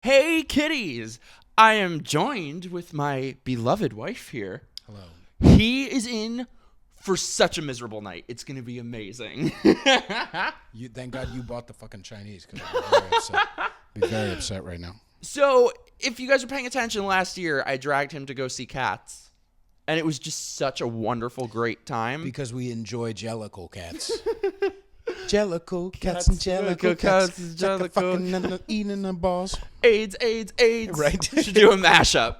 Hey, kitties! I am joined with my beloved wife here. Hello. He is in for such a miserable night. It's going to be amazing. Thank God you bought the fucking Chinese, because I'd be very upset. Be very upset right now. So, if you guys were paying attention last year, I dragged him to go see Cats. And it was just such a wonderful, great time. Because we enjoy Jellicle cats. Jellicle cats and Jellicle cats. Jellicle. Fucking eating the balls. AIDS. Right. We should do a mashup.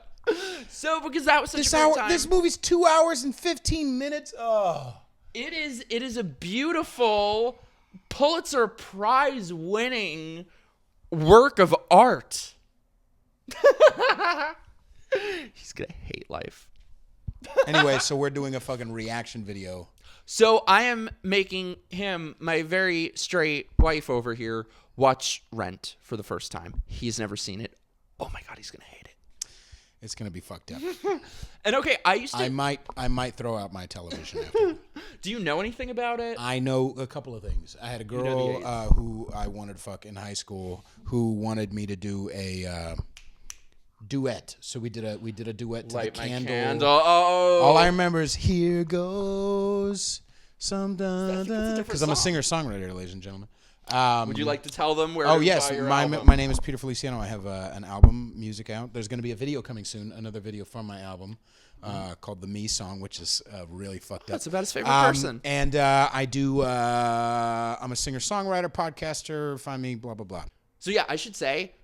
So, because that was such a great time. This movie's 2 hours and 15 minutes. Oh. It is a beautiful Pulitzer Prize winning work of art. He's gonna hate life. Anyway, so we're doing a fucking reaction video. So I am making him, my very straight wife over here, watch Rent for the first time. He's never seen it. Oh my God, he's gonna hate it. It's gonna be fucked up. And okay, I might throw out my television after. Do you know anything about it? I know a couple of things. I had a girl who I wanted to fuck in high school who wanted me to do a duet. So we did a duet to Light the my candle. candle. Oh. All I remember is "Here Goes Some Da Da," because I'm a singer-songwriter, ladies and gentlemen. Would you like to tell them where? Oh yes, my name is Peter Feliciano. I have an album, music out. There's going to be a video coming soon, another video from my album called "The Me Song," which is really fucked up. That's about his favorite person. And I do. I'm a singer-songwriter, podcaster. Find me, blah blah blah. So yeah, I should say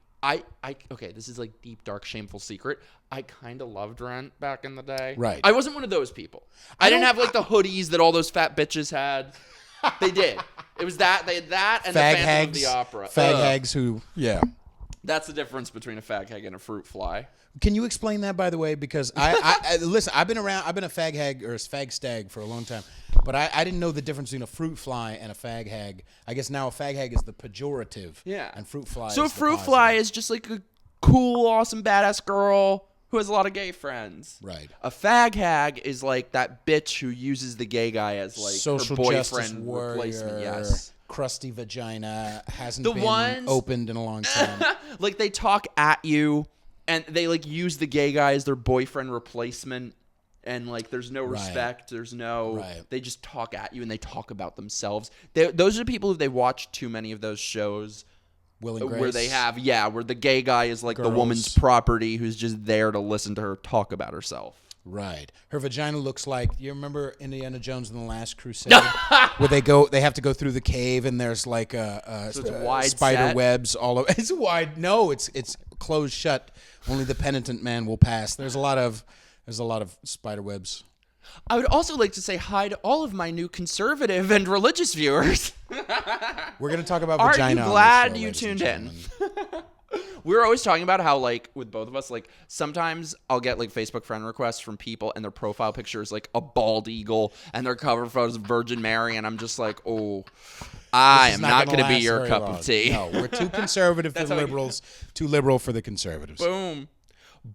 okay, this is like deep, dark, shameful secret. I kind of loved Rent back in the day. Right. I wasn't one of those people. I didn't have like the hoodies that all those fat bitches had. They did. It was that. They had that and Fag the Phantom hags, of the Opera. Fag hags who, yeah. That's the difference between a fag hag and a fruit fly. Can you explain that, by the way? Because I listen, I've been a fag hag or a fag stag for a long time, but I didn't know the difference between a fruit fly and a fag hag. I guess now a fag hag is the pejorative. Yeah. And fruit fly So is a the fruit positive. fly is just like a cool, awesome, badass girl who has a lot of gay friends. Right. A fag hag is like that bitch who uses the gay guy as like social her justice boyfriend warrior, replacement. Yes. crusty vagina, hasn't The been ones- opened in a long time. Like they talk at you and they like use the gay guy as their boyfriend replacement. And like, there's no respect. There's no. Right. They just talk at you and they talk about themselves. Those are the people who they watch too many of those shows. Will and Grace. Where they have, where the gay guy is like the Girls. woman's property who's just there to listen to her talk about herself. Right. Her vagina looks like, you remember Indiana Jones and the Last Crusade? Where they have to go through the cave and there's like So it's wide spider set? webs all over. It's wide. No, it's closed shut. Only the penitent man will pass. There's a lot of spider webs. I would also like to say hi to all of my new conservative and religious viewers. We're going to talk about Aren't vagina. you glad on this show, you ladies tuned and in? gentlemen. We were always talking about how, like, with both of us, like, sometimes I'll get, like, Facebook friend requests from people and their profile picture is, like, a bald eagle and their cover photo is Virgin Mary, and I'm just like, oh, I am not going to be last your very cup long. of tea. No, we're too conservative for the liberals, too liberal for the conservatives. Boom.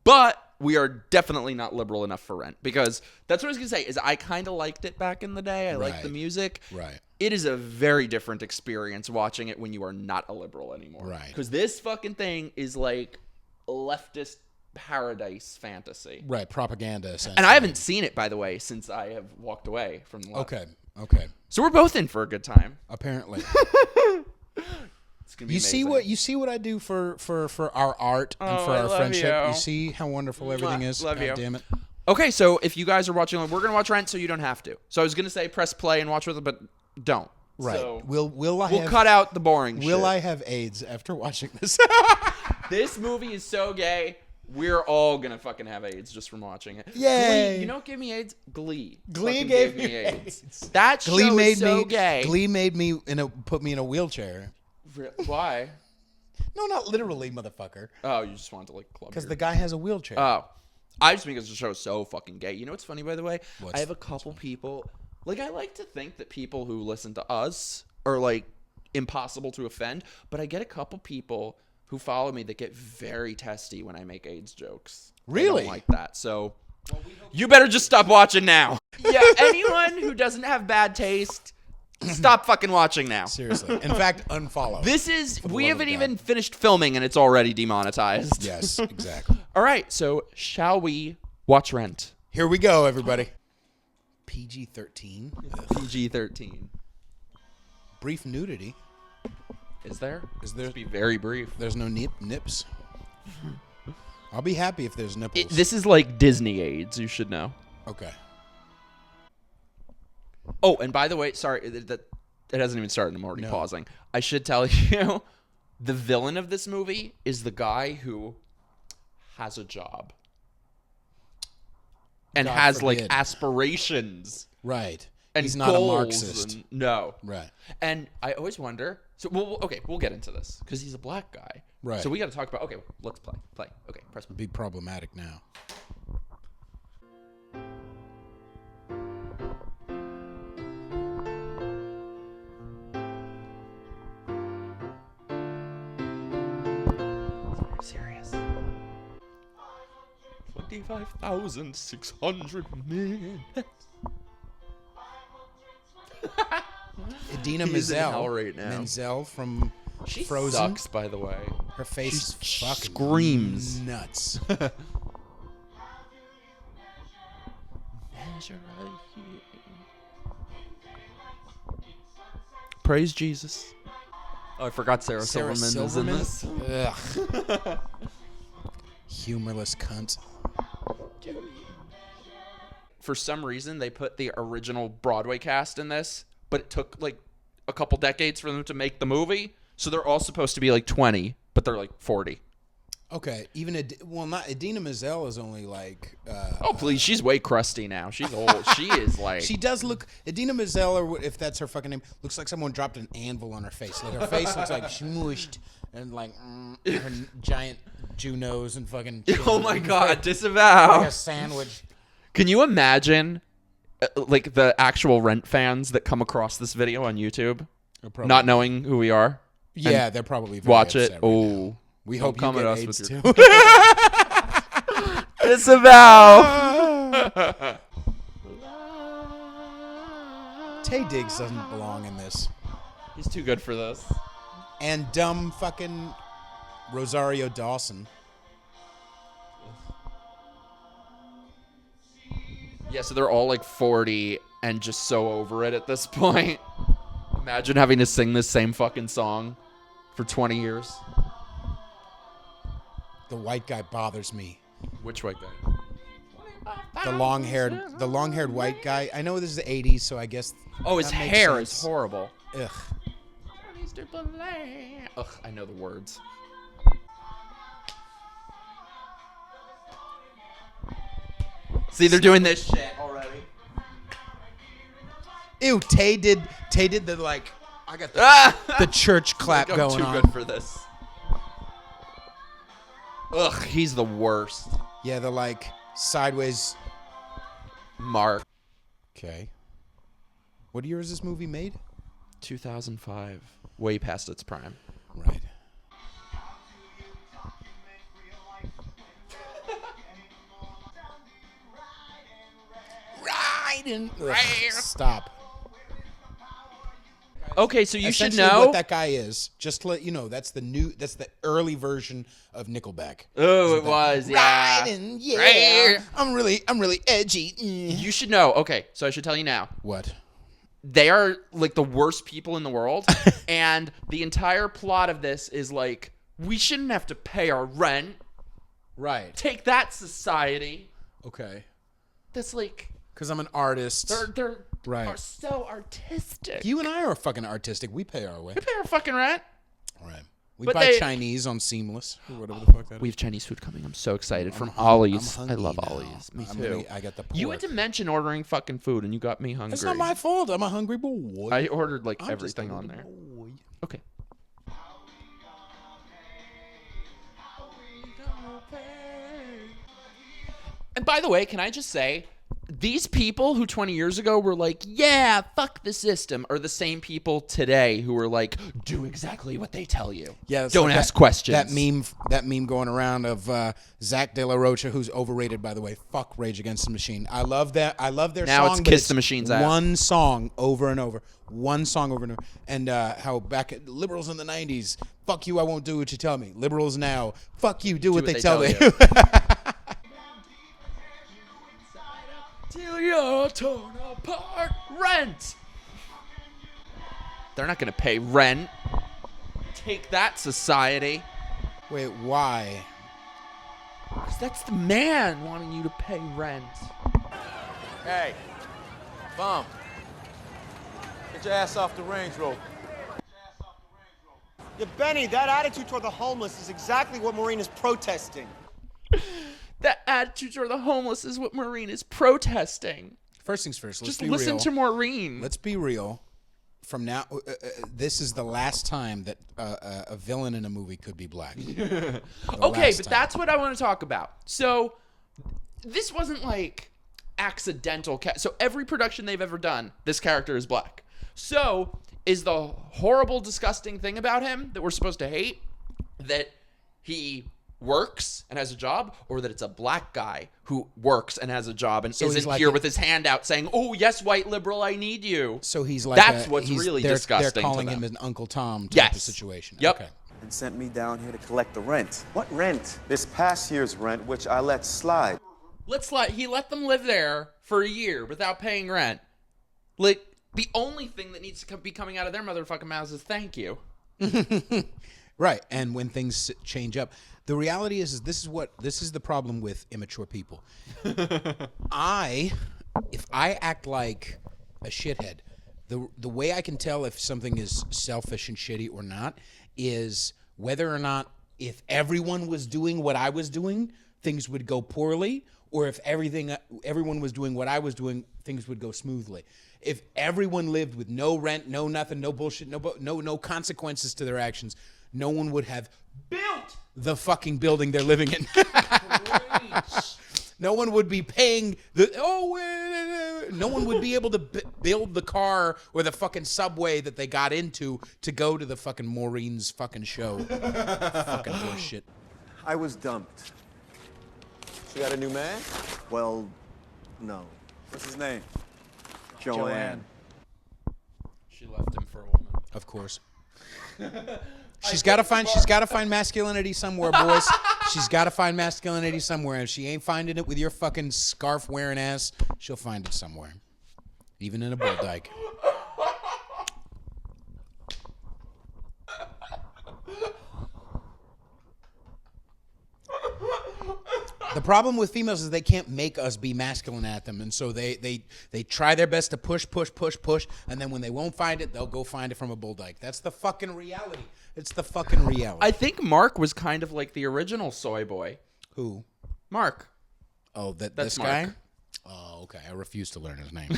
But we are definitely not liberal enough for Rent, because that's what I was going to say, is I kind of liked it back in the day. I liked the music. Right. It is a very different experience watching it when you are not a liberal anymore. Right. Because this fucking thing is like leftist paradise fantasy. Right, propaganda, essentially. And I haven't seen it, by the way, since I have walked away from the left. Okay. So we're both in for a good time. Apparently. It's gonna be You see what I do for our art and for I our love friendship. you. You see how wonderful everything is. Love God you. damn it. Okay, so if you guys are watching, we're going to watch Rent, so you don't have to. So I was going to say press play and watch with it, but don't. Right. So We'll cut out the boring shit. Will I have AIDS after watching this? This movie is so gay. We're all gonna fucking have AIDS just from watching it. Yay. Glee, you know what gave me AIDS? Glee. Glee Fucking gave me AIDS. That show is so gay. Glee made me put me in a wheelchair. Why? No, not literally, motherfucker. Oh, you just wanted to like club Because your... the guy has a wheelchair. Oh. I just think the show is so fucking gay. You know what's funny, by the way? What's- I have a couple people... Like, I like to think that people who listen to us are, like, impossible to offend. But I get a couple people who follow me that get very testy when I make AIDS jokes. Really? I don't like that. So, you better just stop watching now. Yeah, anyone who doesn't have bad taste... Stop fucking watching now. Seriously. In fact, unfollow. We haven't even finished filming and it's already demonetized. Yes, exactly. All right, so shall we watch Rent? Here we go, everybody. PG-13. PG-13. Brief nudity. Is there? Is there? Let's be very brief. There's no nips. I'll be happy if there's nipples. This is like Disney AIDS, you should know. Okay. Oh, and by the way, sorry, that it hasn't even started. I'm already pausing. I should tell you, the villain of this movie is the guy who has a job and God has forbid. like aspirations. Right. And he's not a goals Marxist. No. Right. And I always wonder. So, we'll get into this because he's a black guy. Right. So we got to talk about. Okay, let's play. Okay, press. Be problematic now. Serious. 25,600 minutes. Idina He's in hell Menzel. right now. Menzel from She Frozen. sucks, by the way. Her face She fucking screams. nuts. Praise Jesus. Oh, I forgot Sarah Silverman is in this. Ugh. Humorless cunt. For some reason, they put the original Broadway cast in this, but it took like a couple decades for them to make the movie. So they're all supposed to be like 20, but they're like 40. Okay, even not Idina Menzel is only like. Oh please, she's way crusty now. She's old. She is like. She does look. Idina Menzel, or if that's her fucking name, looks like someone dropped an anvil on her face. Like her face looks like smooshed and like her giant Jew nose and fucking. Oh my god, disavow. Like a sandwich. Can you imagine, like the actual Rent fans that come across this video on YouTube, not knowing who we are? Yeah, they're probably very watch it. upset right now. Oh. We hope come you at get us AIDS with too. Disavow. Tay Diggs doesn't belong in this. He's too good for this. And dumb fucking Rosario Dawson. Yeah, so they're all like 40 and just so over it at this point. Imagine having to sing this same fucking song for 20 years. The white guy bothers me. Which white guy? The long-haired white guy. I know this is the 80s, so I guess. Oh, his that makes hair sense. is horrible. Ugh. Ugh, I know the words. See, they're doing this shit already. Ew, Tay did the like. I got the church clap I'm going too on. good for this. Ugh, he's the worst. Yeah, the like sideways. Mark. Okay. What year is this movie made? 2005. Way past its prime. Right. Stop. Okay, so you should Essentially know what that guy is. Just to let you know, that's the early version of Nickelback. Oh, it was, yeah. Riding, yeah. I'm really edgy. You should know. Okay, so I should tell you now. What? They are like the worst people in the world, and the entire plot of this is like, we shouldn't have to pay our rent. Right. Take that, society. Okay. That's like, Because I'm an artist. they're Right. are so artistic. You and I are fucking artistic. We pay our way. We pay our fucking rent. Right. We But buy they- Chinese on Seamless or whatever the fuck that is. We have Chinese food coming. I'm so excited. From I'm Ollie's. I hungry love now. Ollie's. Me I'm too. really- I got the You pork. had to mention ordering fucking food, and you got me hungry. It's not my fault. I'm a hungry boy. I ordered like I'm just a everything on little there. boy. Okay. And by the way, can I just say, these people who 20 years ago were like, yeah, fuck the system, are the same people today who are like, do exactly what they tell you. Yeah, don't like ask questions. That meme going around of Zach De La Rocha, who's overrated, by the way. Fuck Rage Against the Machine. I love that. I love their now song. it's Kiss the Machine's ass. One song over and over. One song over and over. And how back at liberals in the 90s, fuck you, I won't do what you tell me. Liberals now, fuck you, do what they tell me. Till you're torn apart. Rent. They're not going to pay rent. Take that, society. Wait, why? Because that's the man wanting you to pay rent. Hey, bum. Get your ass off the Range Rover. Yeah, Benny, that attitude toward the homeless is exactly what Maureen is protesting. That attitude toward the homeless is what Maureen is protesting. First things first, let's Just be listen real. to Maureen. Let's be real. From now, this is the last time that a villain in a movie could be black. Okay, but that's what I want to talk about. So, this wasn't like accidental. So, every production they've ever done, this character is black. So, is the horrible, disgusting thing about him that we're supposed to hate that he works and has a job, or that it's a black guy who works and has a job and isn't like here with his hand out saying, "Oh yes, white liberal, I need you." So he's like that's what's really they're disgusting. They're calling to him them. an Uncle Tom type of situation. Yep. Okay. And sent me down here to collect the rent. What rent? This past year's rent, which I let slide. He let them live there for a year without paying rent. Like, the only thing that needs to be coming out of their motherfucking mouths is thank you. Right, and when things change up, the reality is this is the problem with immature people. If I act like a shithead, the way I can tell if something is selfish and shitty or not is whether or not if everyone was doing what I was doing, things would go poorly, or if everyone was doing what I was doing, things would go smoothly. If everyone lived with no rent, no nothing, no bullshit, no consequences to their actions, no one would have built the fucking building they're living in. No one would be paying no one would be able to build the car or the fucking subway that they got into to go to the fucking Maureen's fucking show. Fucking bullshit. I was dumped. She got a new man? Well, no. What's his name? Joanne. She left him for a woman. Of course. She's got to find masculinity somewhere, boys. She's got to find masculinity somewhere. And if she ain't finding it with your fucking scarf wearing ass, she'll find it somewhere. Even in a bull dyke. The problem with females is they can't make us be masculine at them, and so they try their best to push, and then when they won't find it, they'll go find it from a bull dyke. That's the fucking reality. It's the fucking reality. I think Mark was kind of like the original soy boy. Who? Mark. Oh, That's this Mark. guy? Oh, okay. I refuse to learn his name.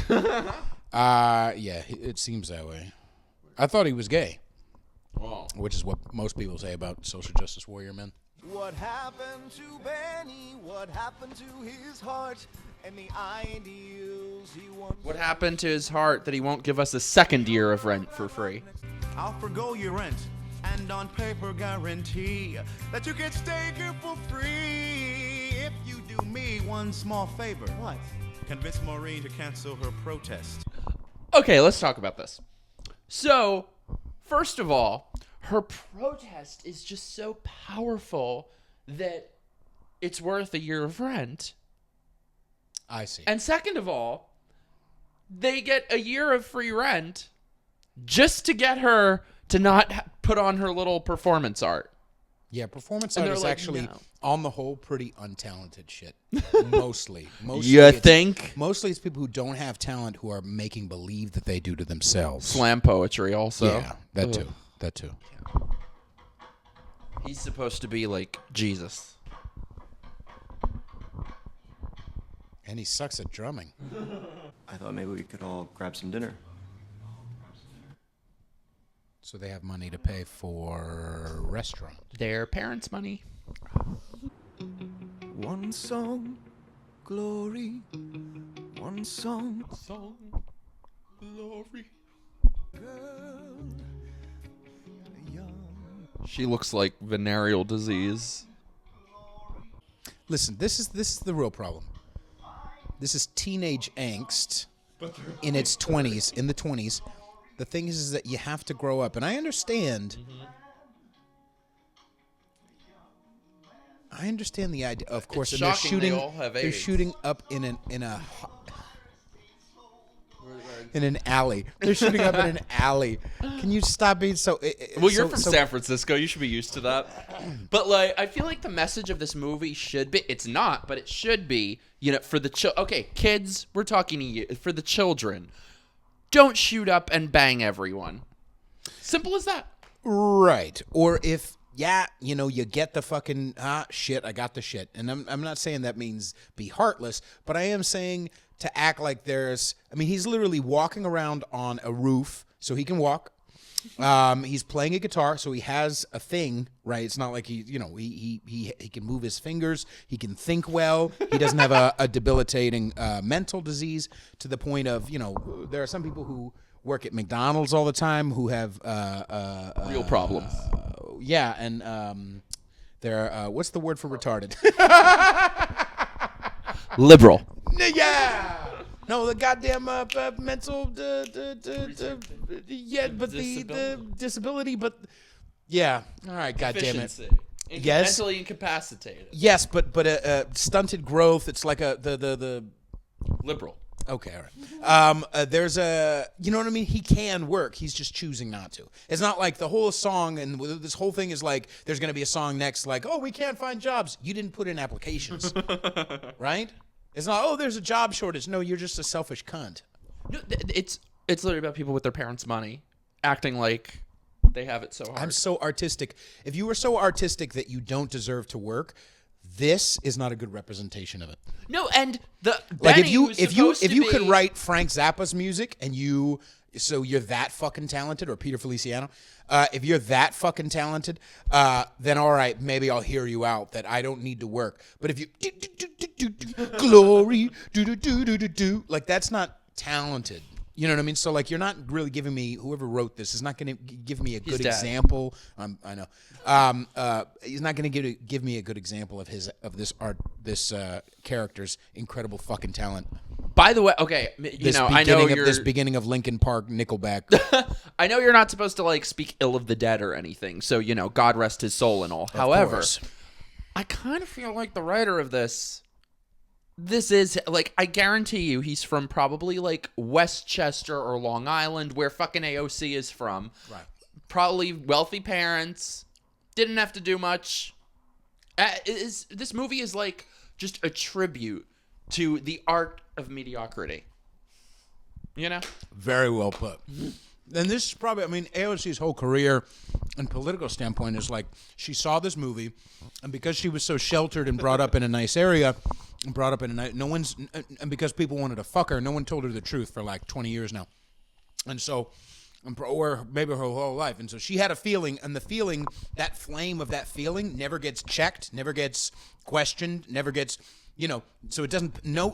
Yeah, it seems that way. I thought he was gay, Wow. which is what most people say about social justice warrior men. What happened to Benny? What happened to his heart and the ideals he once... What happened to his heart that he won't give us a second year of rent for free? I'll forgo your rent and on paper guarantee that you can stay here for free if you do me one small favor. What? Convince Maureen to cancel her protest. Okay, let's talk about this. So, first of all, her protest is just so powerful that it's worth a year of rent. I see. And second of all, they get a year of free rent just to get her to not put on her little performance art. Yeah, performance And art they're is like, actually, no. on the whole, pretty untalented shit. Mostly You it's- think? Mostly it's people who don't have talent who are making believe that they do to themselves. Slam poetry also. Yeah, that too. That too. He's supposed to be like Jesus. And he sucks at drumming. I thought maybe we could all grab some dinner. So they have money to pay for restaurant. Their parents' money. One song, glory. One song. Glory. She looks like venereal disease. Listen, this is the real problem. This is teenage angst in its 20s, in the 20s. The thing is that you have to grow up, and I understand. I understand the idea, of course. It's And shocking they all have they're AIDS. shooting up in an alley. They're shooting up in an alley. Can you stop being so? Well, you're from San Francisco. You should be used to that. But like, I feel like the message of this movie should be. It's not, but it should be. For the okay, kids. We're talking to you. For the children, don't shoot up and bang everyone. Simple as that. Right. Or if you get the fucking shit. I got the shit, and I'm not saying that means be heartless, but I am saying to act like there's. I mean, he's literally walking around on a roof, so he can walk. He's playing a guitar, so he has a thing, right? It's not like he can move his fingers. He can think well. He doesn't have a debilitating mental disease to the point of, there are some people who work at McDonald's all the time who have Real problems. Yeah, and they're what's the word for retarded? Liberal. Yeah. No, the goddamn mental, yeah, but the disability, but yeah. All right, goddamn it. Yes. Mentally incapacitated. Yes, but stunted growth. It's like the Liberal. Okay, all right. There's you know what I mean? He can work. He's just choosing not to. It's not like the whole song and this whole thing is like there's going to be a song next like, oh, we can't find jobs. You didn't put in applications, right? It's not, oh, there's a job shortage. No, you're just a selfish cunt. No, it's literally about people with their parents' money acting like they have it so hard. I'm so artistic. If you were so artistic that you don't deserve to work, this is not a good representation of it. No, and the Like Benny if you could write Frank Zappa's music and you're that fucking talented, or Peter Feliciano, if you're that fucking talented, then all right, maybe I'll hear you out that I don't need to work. But if you glory like that's not talented. You know what I mean? So like you're not really giving me, whoever wrote this is not going to give me a good example. I know. He's not going to give me a good example of this character's incredible fucking talent. By the way, okay, I know you're this beginning of Linkin Park, Nickelback. I know you're not supposed to like speak ill of the dead or anything. So God rest his soul and all. However, I kind of feel like the writer of this is like, I guarantee you he's from probably like Westchester or Long Island, where fucking AOC is from. Right. Probably wealthy parents, didn't have to do much. This movie is like just a tribute to the art of mediocrity. Very well put. And this is probably, AOC's whole career and political standpoint is like, she saw this movie, and because she was so sheltered and brought up in a nice area, and because people wanted to fuck her, no one told her the truth for like 20 years now. And so, or maybe her whole life. And so she had a feeling, and the feeling, that flame of that feeling never gets checked, never gets questioned, never gets, so it doesn't, no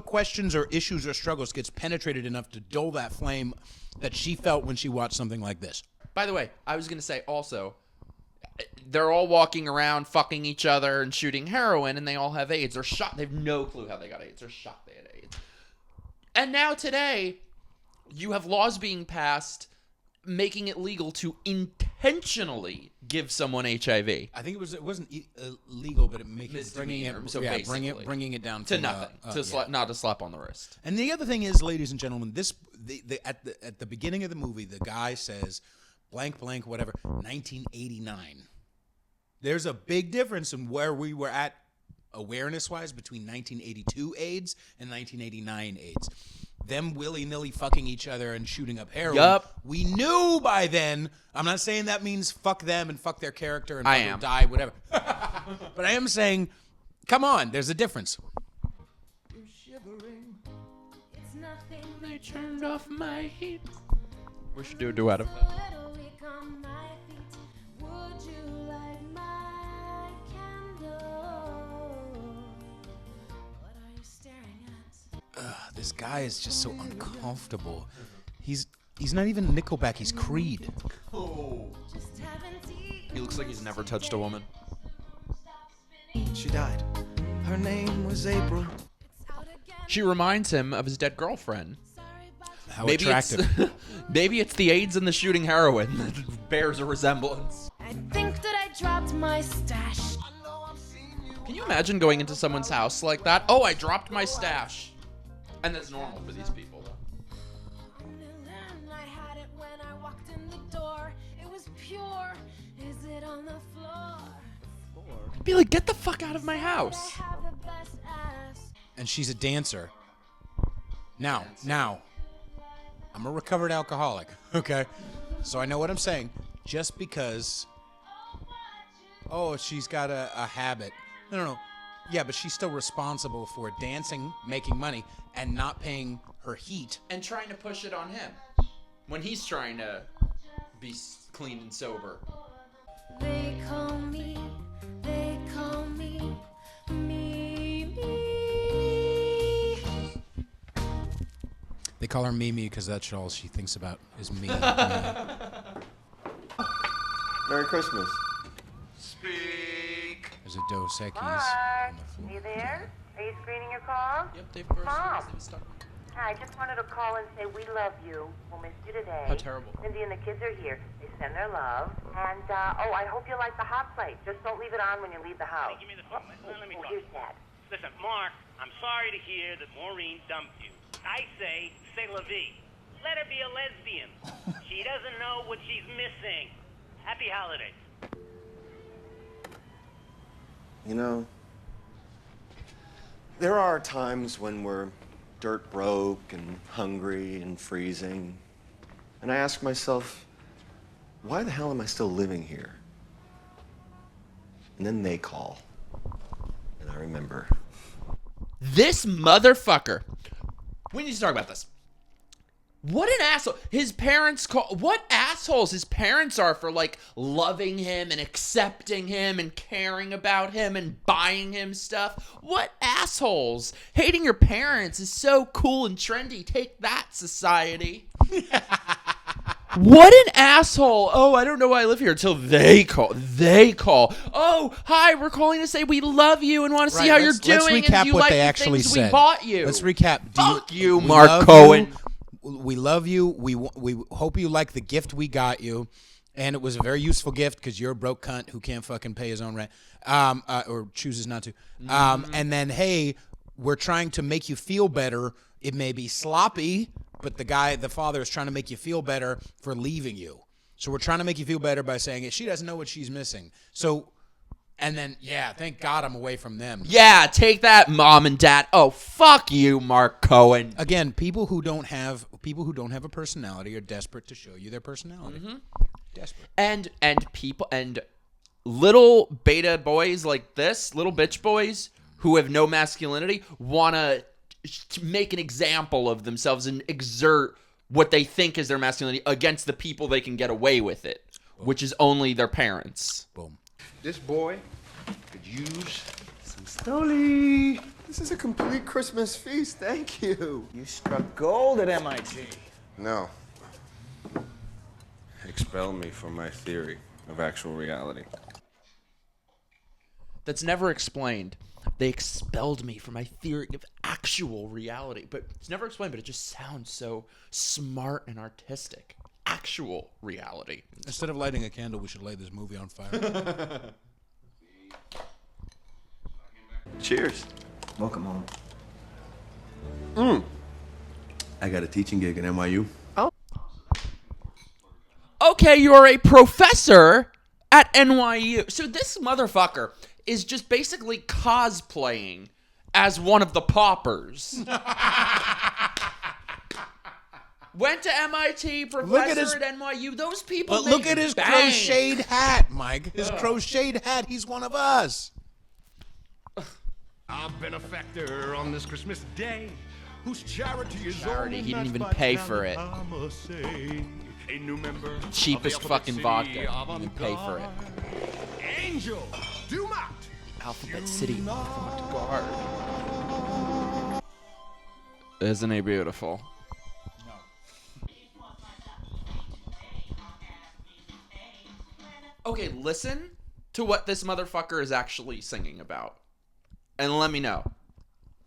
questions or issues or struggles gets penetrated enough to dull that flame that she felt when she watched something like this. By the way, I was going to say also, they're all walking around fucking each other and shooting heroin, and they all have AIDS. They're shot. They have no clue how they got AIDS. They're shocked they had AIDS. And now today, you have laws being passed making it legal to intentionally give someone HIV. I think it wasn't illegal, but bringing it down to nothing, not a slap on the wrist. And the other thing is, ladies and gentlemen, at the beginning of the movie, the guy says, blank, blank, whatever, 1989. There's a big difference in where we were at awareness-wise between 1982 AIDS and 1989 AIDS. Them willy-nilly fucking each other and shooting up heroin. Yup. We knew by then. I'm not saying that means fuck them and fuck their character and fucking die, whatever. But I am saying, come on, there's a difference. You're shivering. It's nothing. They turned off my heat. We should do a duet of that. guy is just so uncomfortable. He's not even Nickelback. He's Creed. He looks like he's never touched a woman. She died. Her name was April. She reminds him of his dead girlfriend. How attractive. Maybe it's the AIDS and the shooting heroin that bears a resemblance. I think that I dropped my stash. Can you imagine going into someone's house like that? Oh, I dropped my stash. And that's normal for these people. I had it when I walked in the door. It was pure. Is it on the floor? Be like, get the fuck out of my house. I have the best ass. And she's a dancer. Now, I'm a recovered alcoholic, okay? So I know what I'm saying. Just because, she's got a habit. No. Yeah, but she's still responsible for dancing, making money, and not paying her heat. And trying to push it on him. When he's trying to be clean and sober. They call me Mimi. They call her Mimi because that's all she thinks about is me. Merry Christmas. Speak. There's a Dos Equis Mark, on the floor. you there? Are you screening your call? Yep, they've burst. Mom. Hi, I just wanted to call and say we love you. We'll miss you today. How terrible. Cindy and the kids are here. They send their love. And, I hope you like the hot plate. Just don't leave it on when you leave the house. Hey, give me the phone. Let me talk. Here's Dad. Listen, Mark, I'm sorry to hear that Maureen dumped you. I say, c'est la vie. Let her be a lesbian. She doesn't know what she's missing. Happy holidays. You know, there are times when we're dirt broke and hungry and freezing. And I ask myself, why the hell am I still living here? And then they call. And I remember. This motherfucker. We need to talk about this. What an asshole. His parents call. What assholes his parents are for, like, loving him and accepting him and caring about him and buying him stuff. What assholes. Hating your parents is so cool and trendy. Take that, society. What an asshole. Oh, I don't know why I live here until they call. Oh, hi, we're calling to say we love you and want to see how you're doing. Let's recap and you what like they the actually things said. We bought you. Let's recap. Fuck you, we Mark love Cohen. We love you. We hope you like the gift we got you. And it was a very useful gift because you're a broke cunt who can't fucking pay his own rent or chooses not to. And then, hey, we're trying to make you feel better. It may be sloppy, but the father is trying to make you feel better for leaving you. So we're trying to make you feel better by saying she doesn't know what she's missing. So, and then, thank God I'm away from them. Yeah, take that, mom and dad. Oh, fuck you, Mark Cohen. Again, people who don't have a personality are desperate to show you their personality. Desperate. And people and little beta boys like this, little bitch boys who have no masculinity, want to make an example of themselves and exert what they think is their masculinity against the people they can get away with it, which is only their parents. Boom. This boy could use some Stoli. This is a complete Christmas feast, thank you. You struck gold at MIT. No. Expel me from my theory of actual reality. That's never explained. They expelled me from my theory of actual reality. But it's never explained, but it just sounds so smart and artistic. Actual reality. Instead of lighting a candle, we should light this movie on fire. Cheers. Welcome home. I got a teaching gig at NYU. Okay, you're a professor at NYU. So this motherfucker is just basically cosplaying as one of the paupers. Went to MIT, professor at NYU. Those people But look at his crocheted hat, Mike. His crocheted hat. He's one of us. A benefactor on this Christmas day, whose charity is Charity, he didn't only even matched by pay for talent, it. I must say. A new member of the Cheapest alphabet fucking city vodka. of Didn't even pay for it. Angel, do not. Alphabet City. Guard. Isn't he beautiful? Okay, listen to what this motherfucker is actually singing about. And let me know.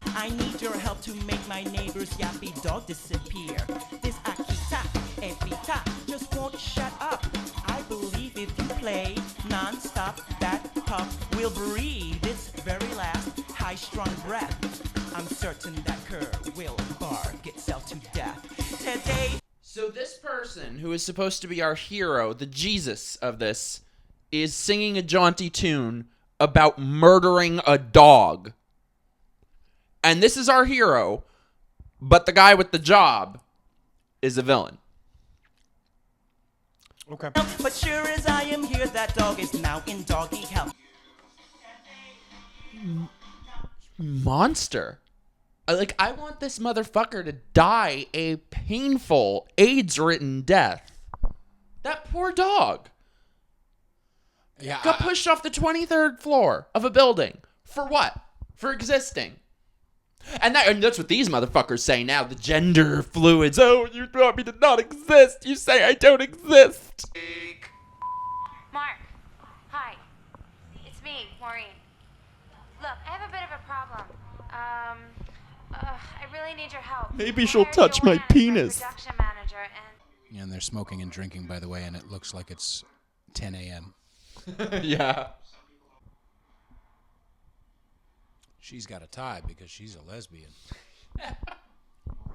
I need your help to make my neighbor's yappy dog disappear. This Akita, Evita, just won't shut up. I believe if you play non-stop, that pup will breathe its very last high-strung breath. I'm certain that cur will bark itself to death. Today... So this person, who is supposed to be our hero, the Jesus of this, is singing a jaunty tune about murdering a dog. And this is our hero, but the guy with the job is a villain. Okay. But sure as I am here, that dog is now in doggy health. Monster. I want this motherfucker to die a painful, AIDS-ridden death. That poor dog. Yeah, Got pushed off the 23rd floor of a building. For what? For existing. And that's what these motherfuckers say now. The gender fluids. Oh, you want me to not exist. You say I don't exist. Mark, hi. It's me, Maureen. Look, I have a bit of a problem. I really need your help. Maybe she'll touch my penis. Production manager and... And they're smoking and drinking, by the way, and it looks like it's 10 a.m. Yeah. She's got a tie because she's a lesbian.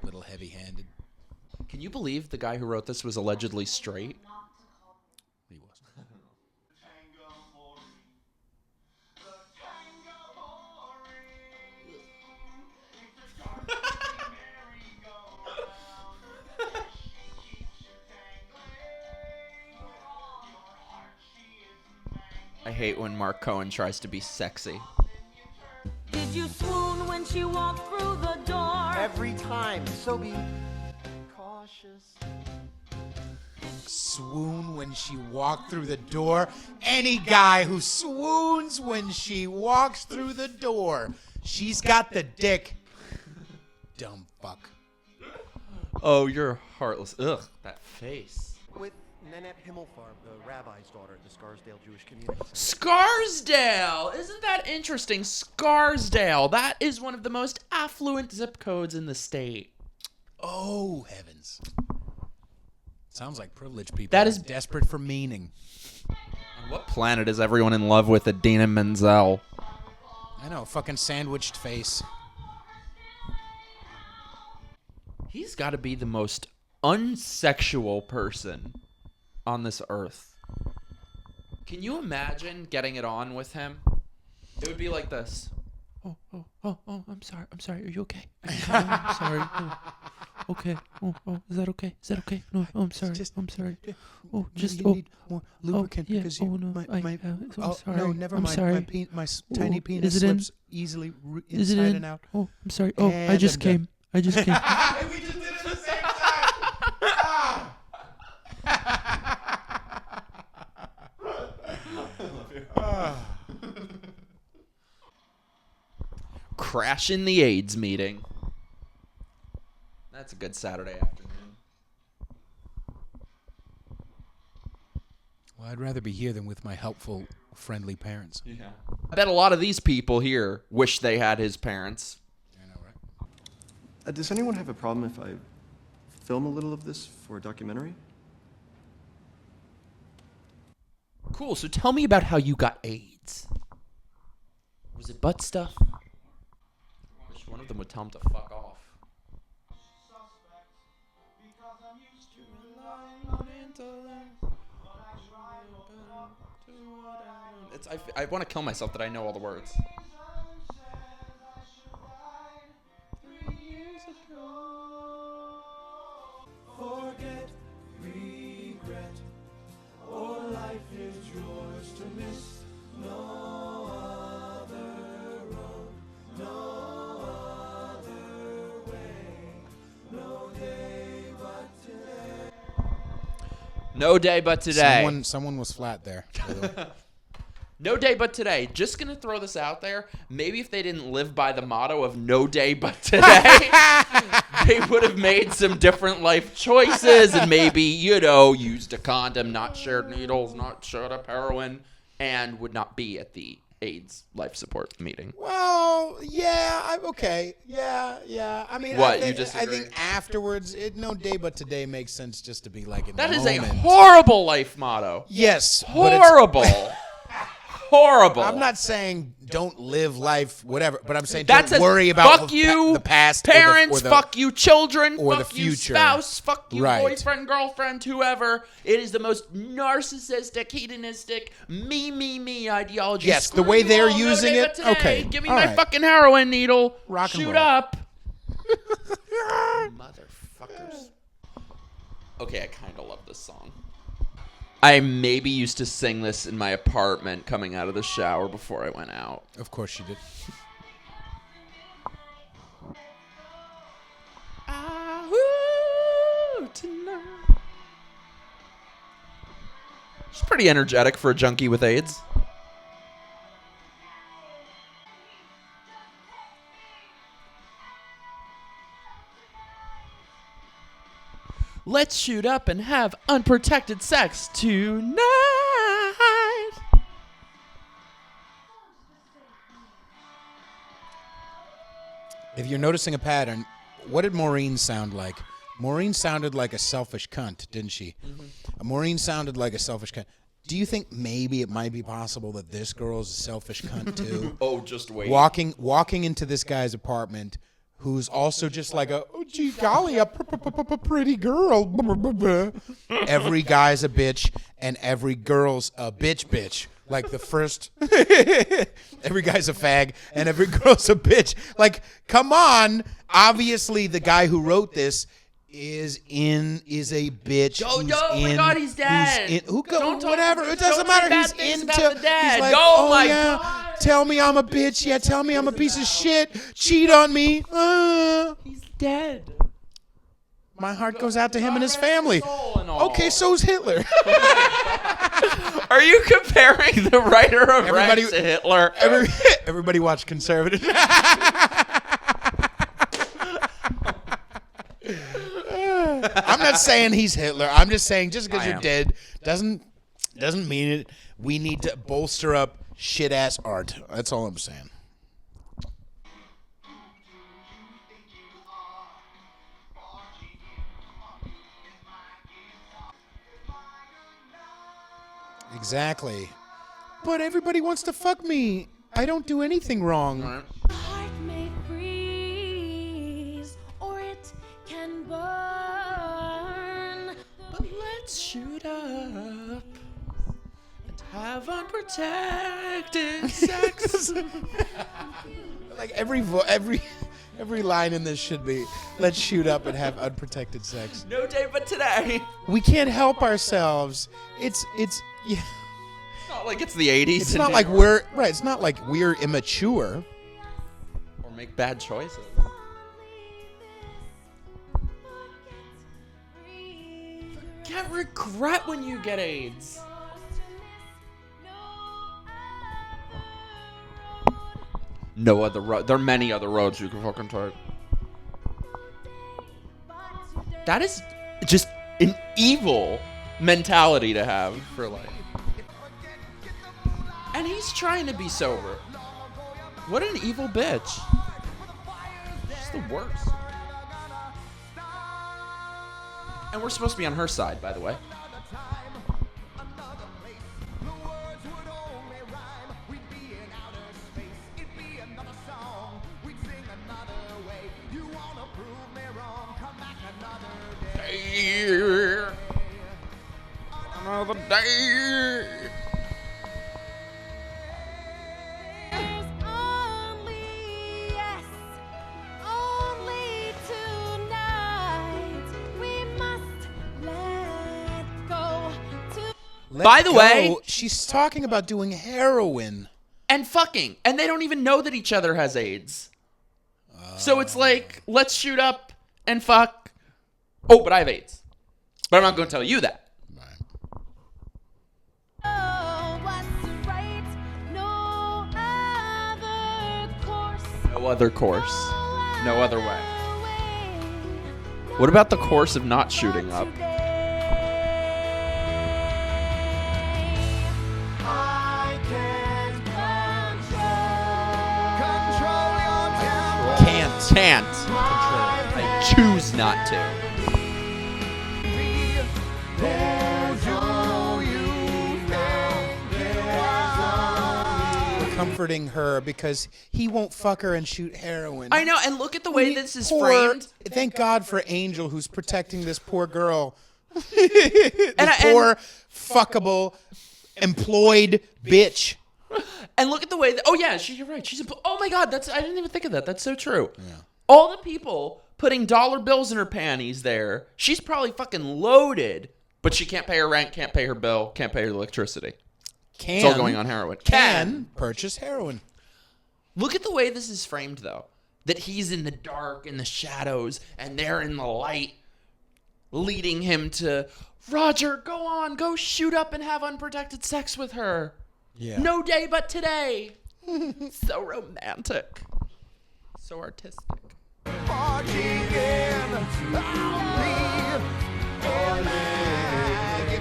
Little heavy-handed. Can you believe the guy who wrote this was allegedly straight? He was. I hate when Mark Cohen tries to be sexy. Did you swoon when she walked through the door? Every time. So be cautious. Swoon when she walked through the door. Any guy who swoons when she walks through the door. She's got the dick. Dumb fuck. Oh, you're heartless. Ugh, that face. With Nanette Himmelfarb, the rabbi's daughter at the Scarsdale Jewish Community Center. Scarsdale! Isn't that interesting? Scarsdale. That is one of the most affluent zip codes in the state. Oh, heavens. Sounds like privileged people. That is desperate for meaning. On what planet is everyone in love with Idina Menzel? I know, fucking sandwiched face. He's got to be the most unsexual person on this earth. Can you imagine getting it on with him? It would be like this. Oh, I'm sorry. Are you okay? I'm sorry. Oh, okay. Oh, is that okay? No, I'm sorry. I'm sorry. Oh, just you need more lubricant yeah. because I'm sorry. No, never I'm mind. sorry. My tiny penis is it in? slips easily Is it inside in? and out. Oh, I'm sorry. Oh, I just came. We just did it at the same time. Crashing the AIDS meeting. That's a good Saturday afternoon. Well, I'd rather be here than with my helpful, friendly parents. Yeah. I bet a lot of these people here wish they had his parents. I know, right? Does anyone have a problem if I film a little of this for a documentary? Cool, so tell me about how you got AIDS. Was it butt stuff? Wish one of them would tell him to fuck off. I want to kill myself that I know all the words. Forget, regret, or life is yours to miss. No other road, no other way, no day but today. No day but today. Someone was flat there. By the way. No day but today. Just going to throw this out there. Maybe if they didn't live by the motto of no day but today, they would have made some different life choices and maybe, used a condom, not shared needles, not shared up heroin, and would not be at the AIDS life support meeting. Well, yeah, okay. Yeah. I mean, What, I you think, disagree? I think afterwards, no day but today makes sense just to be like in That the is moment. a horrible life motto. Yes. Horrible. Horrible. I'm not saying don't live life, whatever, but I'm saying That don't worry says, about fuck you, the past, parents, or the, fuck you, children, or fuck the you, future. spouse, fuck you, Right. boyfriend, girlfriend, whoever. It is the most narcissistic, hedonistic, me ideology. Yes, the Screw way you they're all, no using day it. but today. Okay, Give me all my right. fucking heroin needle. Rock and Shoot roll. up. Motherfuckers. Okay, I kind of love this song. I maybe used to sing this in my apartment coming out of the shower before I went out. Of course you did. Tonight. She's pretty energetic for a junkie with AIDS. Let's shoot up and have unprotected sex tonight. If you're noticing a pattern, what did Maureen sound like? Maureen sounded like a selfish cunt, didn't she? Mm-hmm. Maureen sounded like a selfish cunt. Do you think maybe it might be possible that this girl's a selfish cunt too? Oh, just wait. Walking into this guy's apartment, who's also just like a, oh gee golly, a pretty girl. Every guy's a bitch and every girl's a bitch. Like the first, every guy's a fag and every girl's a bitch. Like, come on. Obviously, the guy who wrote this is a bitch. Oh my God, he's dead. Whatever. It doesn't don't matter. say He's bad things into. about the dead. He's like, Oh oh my yeah. God. Tell me I'm a bitch. Yeah, tell me I'm a piece of shit. Cheat on me. He's dead. My heart goes out to him and his family. Okay, so's Hitler. Are you comparing the writer of Rags to Hitler? Everybody watch Conservative. I'm not saying he's Hitler. I'm just saying just because you're dead doesn't mean it. We need to bolster up shit ass art. That's all I'm saying. Exactly. But everybody wants to fuck me. I don't do anything wrong. Heart may freeze, or it can burn. But let's shoot up and have unprotected sex. Like every line in this should be, let's shoot up and have unprotected sex. No day but today. We can't help ourselves. It's yeah. It's not like it's the 80s. It's not like we're right. It's not like we're immature or make bad choices. Forget regret when you get AIDS. No other road. There are many other roads you can fucking take. That is just an evil mentality to have for life. And he's trying to be sober. What an evil bitch. She's the worst. And we're supposed to be on her side, by the way. Another day. There's only, yes, only tonight. We must let go. By the way, she's talking about doing heroin and fucking, and they don't even know that each other has AIDS. So it's like, let's shoot up and fuck. Oh, but I have AIDS. But I'm not going to tell you that. Oh, what's right? No other course. No other way. What about the course of not shooting up? Can't. I choose not to. We're comforting her because he won't fuck her and shoot heroin. I know, and look at the way this is Poor- framed. Thank God for Angel, who's protecting this poor girl. And Poor, fuckable, employed bitch. And look at the way that, oh yeah, you're right. Oh my God, I didn't even think of that. That's so true. Yeah. All the people putting dollar bills in her panties there, she's probably fucking loaded, but she can't pay her rent, can't pay her bill, can't pay her electricity. It's all going on heroin. Can purchase heroin. Look at the way this is framed, though. That he's in the dark, in the shadows, and they're in the light, leading him to, Roger, go on, go shoot up and have unprotected sex with her. Yeah. No day but today. So romantic. So artistic.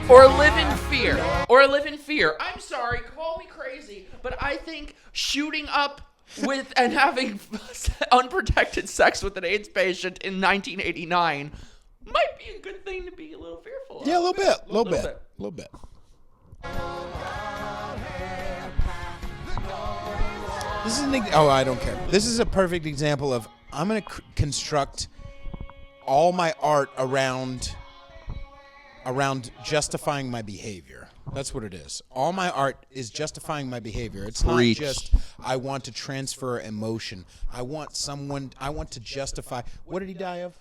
Or live in fear. Or live in fear. I'm sorry, call me crazy, but I think shooting up with and having unprotected sex with an AIDS patient in 1989 might be a good thing to be a little fearful of. Yeah, a little bit. This is I don't care. This is a perfect example of I'm going to construct all my art around justifying my behavior. That's what it is. All my art is justifying my behavior. It's Preach. not just I want to transfer emotion. I want to justify. What did he die of?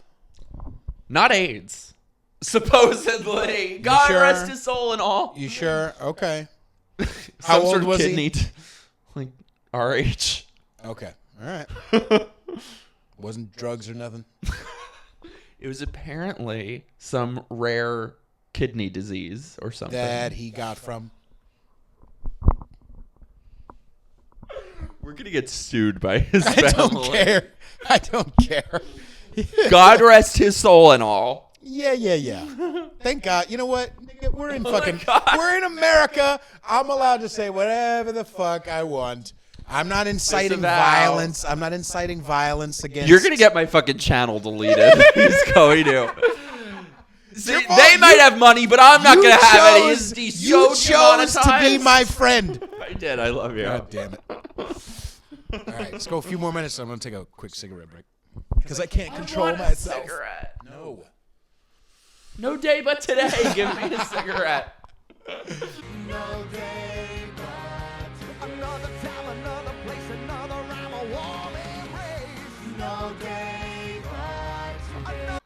Not AIDS. Supposedly. God sure? rest his soul and all. You sure? Okay. How old was he? kidney like our age. Okay. All right. Wasn't drugs or nothing? It was apparently some rare kidney disease or something. That he got from. We're going to get sued by his family. I don't care. God rest his soul and all. Yeah. Thank God. You know what? We're in we're in America. I'm allowed to say whatever the fuck I want. I'm not inciting violence. I'm not inciting violence against. You're going to get my fucking channel deleted. He's going to. See, they might have money, but I'm not going to have any. You chose to be my friend. I did. I love you. God damn it. All right, let's go a few more minutes. I'm going to take a quick cigarette break. Because I can't control myself. Cigarette. No. No day but today. Give me a cigarette. No day but another time, another place, another rhyme, a warm embrace. No day but another.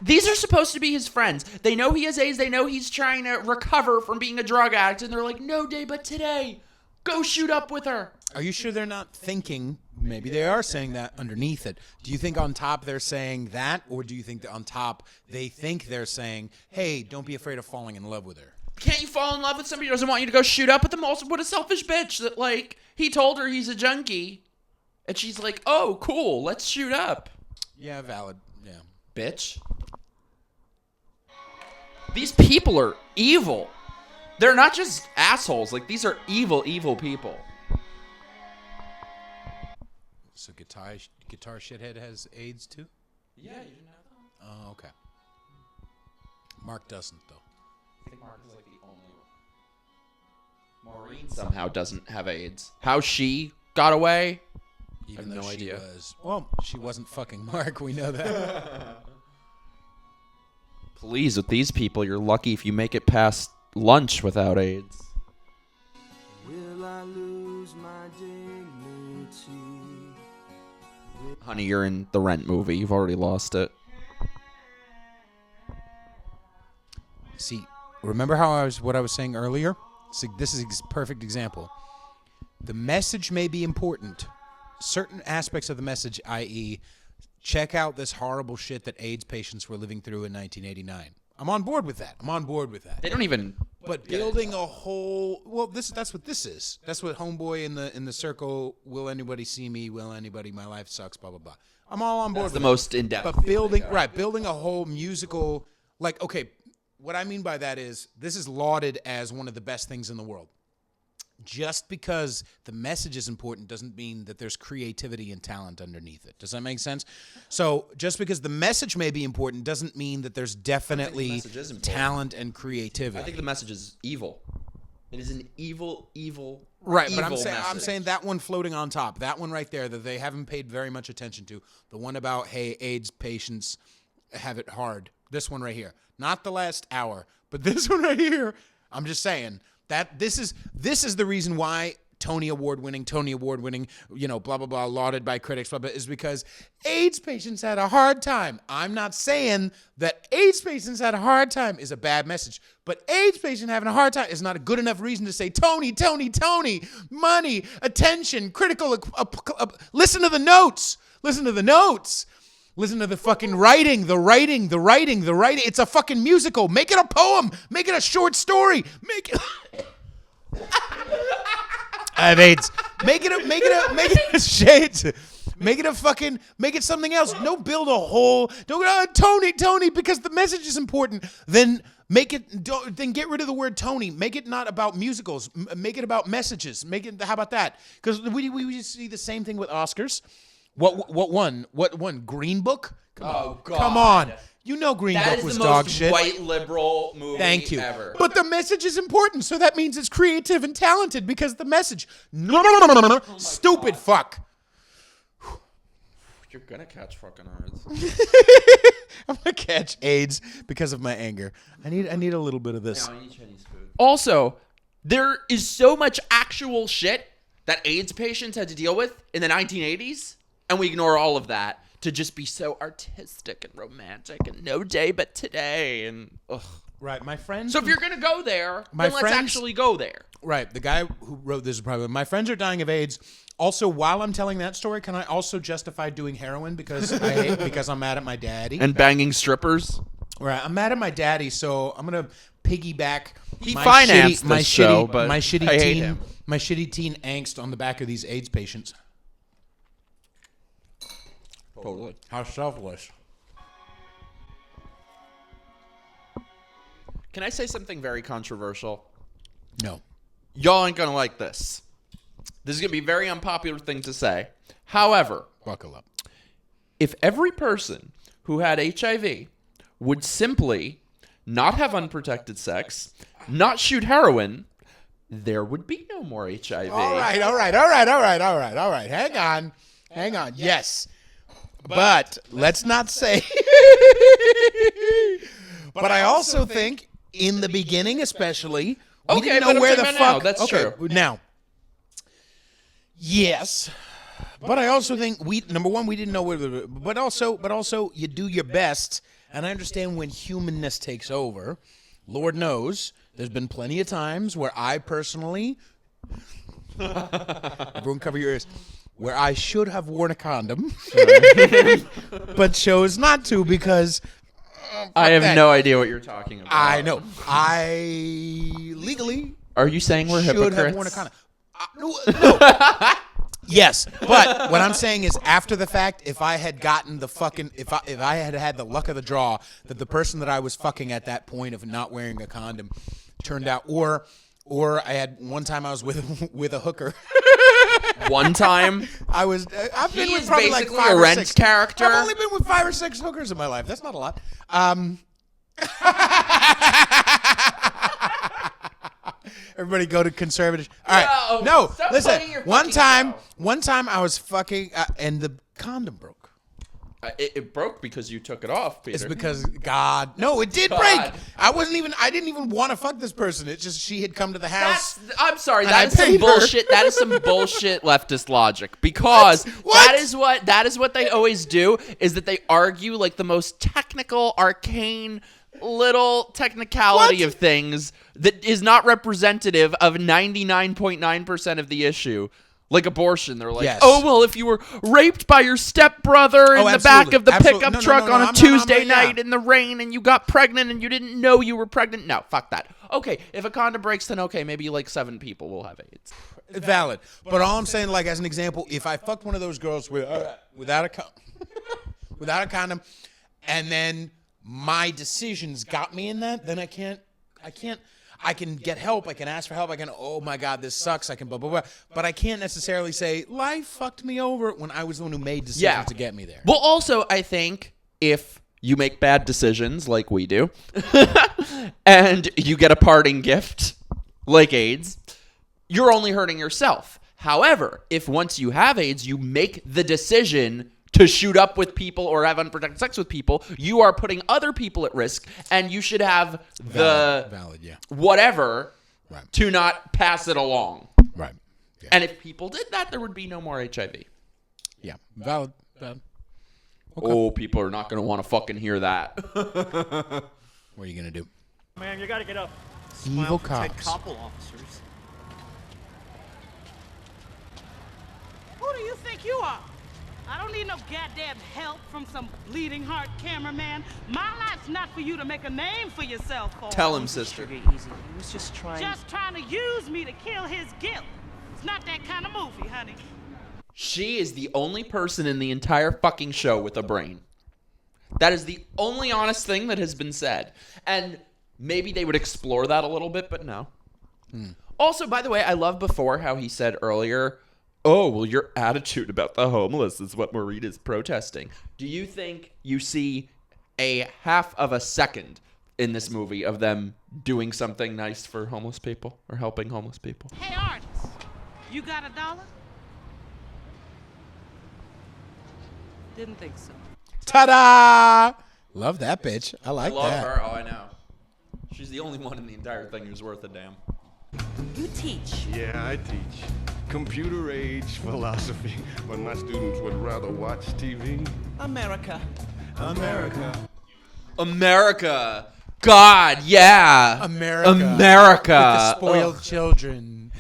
These are supposed to be his friends. They know he has AIDS. They know he's trying to recover from being a drug addict. And they're like, no day but today. Go shoot up with her. Are you sure they're not thinking, maybe they are saying that underneath it. Do you think on top they're saying that? Or do you think that on top they think they're saying, hey, don't be afraid of falling in love with her? Can't you fall in love with somebody who doesn't want you to go shoot up with them? Also, what a selfish bitch that, like, he told her he's a junkie. And she's like, oh, cool, let's shoot up. Yeah, valid. Yeah. Bitch. These people are evil. They're not just assholes. Like, these are evil, evil people. So guitar shithead has AIDS too? Yeah, you didn't know that? Oh, okay. Mark doesn't, though. I think Mark is like the only one. Maureen somehow doesn't have AIDS. How she got away? Even I have though no idea. Well, she wasn't fucking Mark. We know that. Please, with these people, you're lucky if you make it past lunch without AIDS. Will I lose my dignity? Honey, you're in the Rent movie. You've already lost it. See, remember what I was saying earlier? See, this is a perfect example. The message may be important. Certain aspects of the message, i.e., check out this horrible shit that AIDS patients were living through in 1989. I'm on board with that. They don't even. But building a whole that's what this is. That's what Homeboy in the circle. Will anybody see me? Will anybody? My life sucks. Blah blah blah. I'm all on board. That's with the most in depth. But building a whole musical okay. What I mean by that is this is lauded as one of the best things in the world. Just because the message is important doesn't mean that there's creativity and talent underneath it. Does that make sense? So just because the message may be important doesn't mean that there's definitely talent and creativity. I think the message is evil. It is an evil. Right, evil but I'm message. saying that one floating on top, that one right there that they haven't paid very much attention to, the one about, hey, AIDS patients have it hard. This one right here. Not the last hour, but this one right here. I'm just saying that this is the reason why Tony Award winning, blah, blah, blah, lauded by critics, blah, blah, is because AIDS patients had a hard time. I'm not saying that AIDS patients had a hard time is a bad message, but AIDS patient having a hard time is not a good enough reason to say, Tony, money, attention, critical, listen to the notes. Listen to the fucking writing, the writing. It's a fucking musical. Make it a poem. Make it a short story. Make it... I have AIDS. Make it a shades. Make it something else. Don't build a whole, Tony, because the message is important. Then then get rid of the word Tony. Make it not about musicals. Make it about messages. How about that? Because we see the same thing with Oscars. What won? Green Book? God. Come on. You know Green Book was dog shit. That is the most white liberal movie Thank you. ever. But the message is important, so that means it's creative and talented because the message. Stupid fuck. You're gonna catch fucking AIDS. I'm gonna catch AIDS because of my anger. I need a little bit of this. No, I need Chinese food. Also, there is so much actual shit that AIDS patients had to deal with in the 1980s, and we ignore all of that to just be so artistic and romantic and no day but today and ugh. Right, my friends. So if you're gonna go there, then let's actually go there. Right, the guy who wrote this is probably my friends are dying of AIDS. Also, while I'm telling that story, can I also justify doing heroin because I'm mad at my daddy and banging strippers? Right, I'm mad at my daddy, so I'm gonna piggyback. He financed my this show, but my shitty I hate teen, him. my shitty teen angst on the back of these AIDS patients. Totally. How selfless. Can I say something very controversial? No. Y'all ain't gonna like this. This is gonna be a very unpopular thing to say. However, buckle up. If every person who had HIV would simply not have unprotected sex, not shoot heroin, there would be no more HIV. All right. Hang on. Yes. But let's not say. But I also think in the beginning, especially, we didn't know where the fuck. Now. That's true. Now, yes, but I also think we didn't know where. But also, you do your best, and I understand when humanness takes over. Lord knows, there's been plenty of times where I personally, everyone cover your ears. Where I should have worn a condom, but chose not to because I have no idea what you're talking about. I know. I legally. Are you saying we're should hypocrites? Have worn a condom. No. Yes, but what I'm saying is, after the fact, if I had gotten the fucking, if I had had the luck of the draw that the person that I was fucking at that point of not wearing a condom turned out, or I had one time I was with a hooker. One time? I've been with probably like 5 a or Rent 6 character. I've only been with 5 or 6 hookers in my life. That's not a lot. Everybody go to Conservatish. All right. No, listen. One time I was fucking and the condom broke. It broke because you took it off, Peter. It's because God. No, it did break. I didn't even want to fuck this person. It's just she had come to the house. I'm sorry. That is some bullshit. That is some bullshit leftist logic. Because that is what they always do. Is that they argue like the most technical, arcane, little technicality of things that is not representative of 99.9% of the issue. Like abortion. They're like, Yes. oh, well, if you were raped by your stepbrother in the back of the pickup truck on a Tuesday night in the rain and you got pregnant and you didn't know you were pregnant. No, fuck that. Okay, if a condom breaks, then okay, maybe like 7 people will have AIDS. Valid. But all I'm saying, like, as an example, if I fucked one of those girls without a condom, and then my decisions got me in that, then I can get help. I can ask for help. I can, oh my God, this sucks. I can blah, blah, blah. But I can't necessarily say, life fucked me over when I was the one who made decisions to get me there. Well, also, I think if you make bad decisions like we do, and you get a parting gift like AIDS, you're only hurting yourself. However, if once you have AIDS, you make the decision to shoot up with people or have unprotected sex with people, you are putting other people at risk, and you should have valid, yeah. Whatever to not pass it along. Right. Yeah. And if people did that, there would be no more HIV. Yeah. Valid. Okay. Oh, people are not going to want to fucking hear that. What are you going to do? Man, you got to get up. Evil cops. Couple officers. Who do you think you are? I don't need no goddamn help from some bleeding heart cameraman. My life's not for you to make a name for yourself for. Tell him, sister. Easy. He was just trying. Just trying to use me to kill his guilt. It's not that kind of movie, honey. She is the only person in the entire fucking show with a brain. That is the only honest thing that has been said. And maybe they would explore that a little bit, but no. Also, by the way, I love before how he said earlier, oh, well, your attitude about the homeless is what Maureen is protesting. Do you think you see a half of a second in this movie of them doing something nice for homeless people or helping homeless people? Hey, artist, you got $1? Didn't think so. Ta-da! Love that bitch. I like I love that. her. Oh, I know. She's the only one in the entire thing who's worth a damn. You teach. Yeah, I teach. Computer age philosophy, but my students would rather watch TV. America. God, yeah. America. With the spoiled children.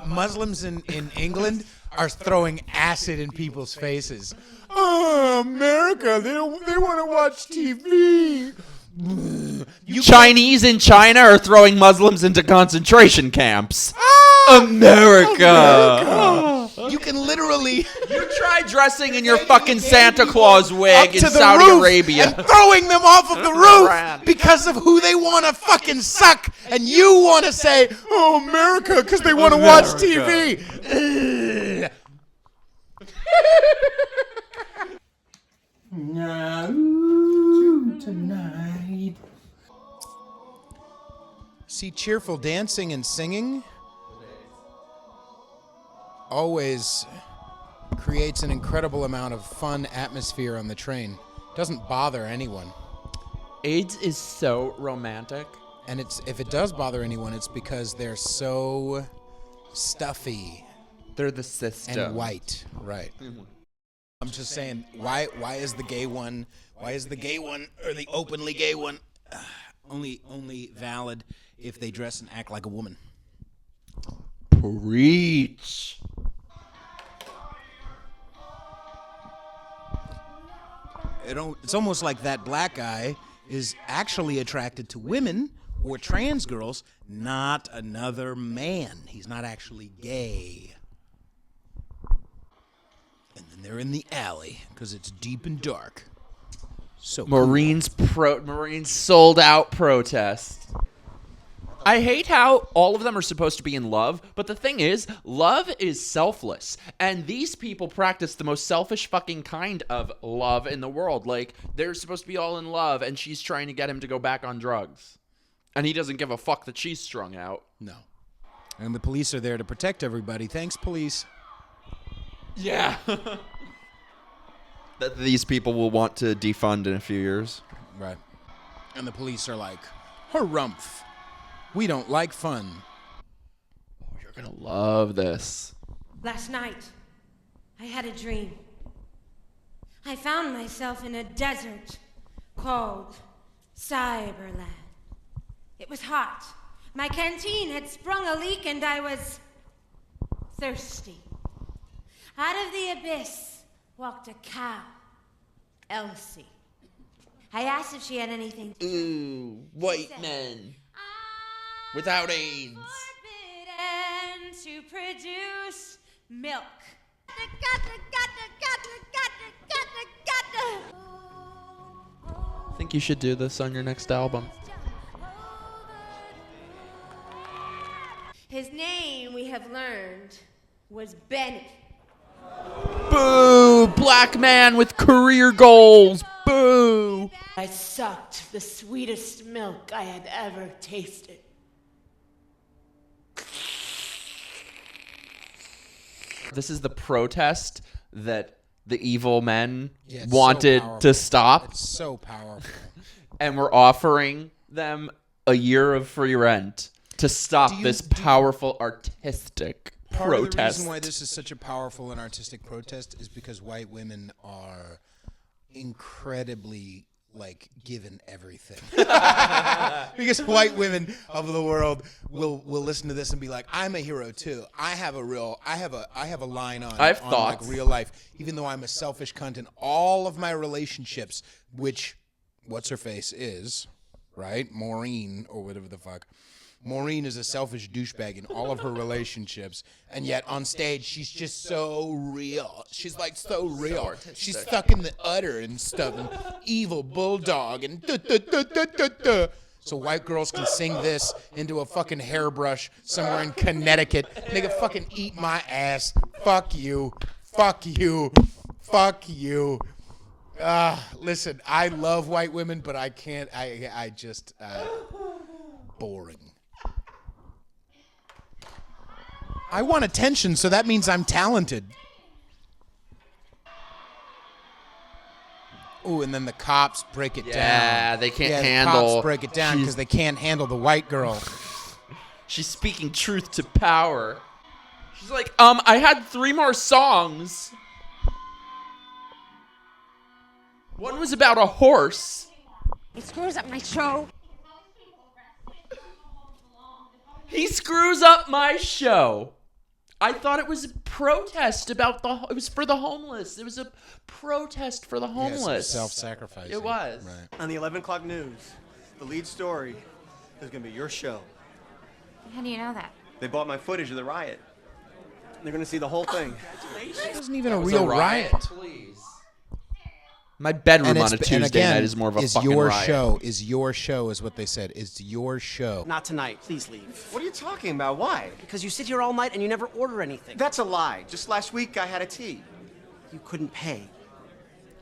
Muslims in England are throwing acid in people's faces. Oh, America, they want to watch TV. Chinese in China are throwing Muslims into concentration camps. America. You can literally... You try dressing in your fucking Santa Claus wig in Saudi Arabia. And throwing them off of the roof because of who they want to fucking suck. And you want to say, oh, America, because they want to watch TV. Tonight. See, cheerful dancing and singing always creates an incredible amount of fun atmosphere on the train. Doesn't bother anyone. AIDS is so romantic. And if it does bother anyone, it's because they're so stuffy. They're the system. And white, right. Mm-hmm. I'm just saying, why is the gay one or the openly gay one only valid if they dress and act like a woman? Preach. It's almost like that black guy is actually attracted to women or trans girls, not another man. He's not actually gay. And then they're in the alley because it's deep and dark. So Maureen's sold out protest. I hate how all of them are supposed to be in love, but the thing is, love is selfless. And these people practice the most selfish fucking kind of love in the world. Like, they're supposed to be all in love, and she's trying to get him to go back on drugs. And he doesn't give a fuck that she's strung out. No. And the police are there to protect everybody. Thanks, police. Yeah. That these people will want to defund in a few years. Right. And the police are like, harumph. We don't like fun. Oh, you're going to love this. Last night, I had a dream. I found myself in a desert called Cyberland. It was hot. My canteen had sprung a leak and I was thirsty. Out of the abyss walked a cow, Elsie. I asked if she had anything. Ooh, white men without AIDS. Forbidden to produce milk. I think you should do this on your next album. His name, we have learned, was Benny. Boo! Black man with career goals. Boo! I sucked the sweetest milk I had ever tasted. This is the protest that the evil men Yeah, it's wanted so to stop. It's so powerful. And we're offering them a year of free rent to stop this powerful artistic Part of the protest. reason why this is such a powerful and artistic protest is because white women are incredibly given everything. Because white women of the world will listen to this and be like, I'm a hero too. I have a line on I have on thoughts. real life, even though I'm a selfish cunt in all of my relationships, which what's her face is, right? Maureen or whatever the fuck. Maureen is a selfish douchebag in all of her relationships, and yet on stage she's just so real. She's so real. She's stuck in the udder and stuff, and evil bulldog and da. So white girls can sing this into a fucking hairbrush somewhere in Connecticut. They can fucking eat my ass. Fuck you. Fuck you. Fuck you. Listen, I love white women, but I can't. I just boring. I want attention, so that means I'm talented. Ooh, and then the cops break it down. Yeah, they can't The handle. cops break it down because they can't handle the white girl. She's speaking truth to power. She's like, I had 3 more songs. One was about a horse. He screws up my show. He screws up my show. I thought it was a protest about it was for the homeless. It was a protest for the homeless. Yes, self-sacrificing. It was. Right. On the 11 o'clock news, the lead story is going to be your show. How do you know that? They bought my footage of the riot. They're going to see the whole thing. It wasn't even a That was real riot. Please. My bedroom on a Tuesday night is more of a fucking riot. Is your show is what they said. Is your show. Not tonight. Please leave. What are you talking about? Why? Because you sit here all night and you never order anything. That's a lie. Just last week I had a tea. You couldn't pay.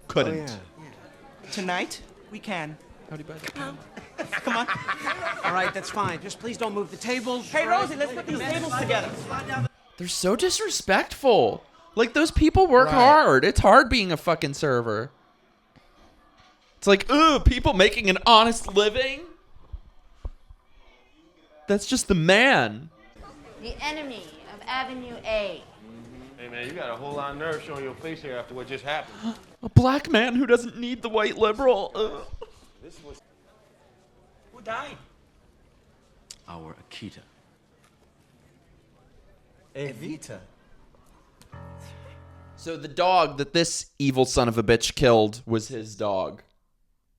Couldn't. Oh, yeah. Tonight, we can. Howdy, buddy. Come on. All right, that's fine. Just please don't move the tables. Hey, Rosie, let's put these tables together. They're so disrespectful. Like, those people work hard. It's hard being a fucking server. It's like, ooh, people making an honest living? That's just the man. The enemy of Avenue A. Hey, man, you got a whole lot of nerve showing your face here after what just happened. A black man who doesn't need the white liberal. Ugh. This was... Who died? Our Akita. Evita. So the dog that this evil son of a bitch killed was his dog.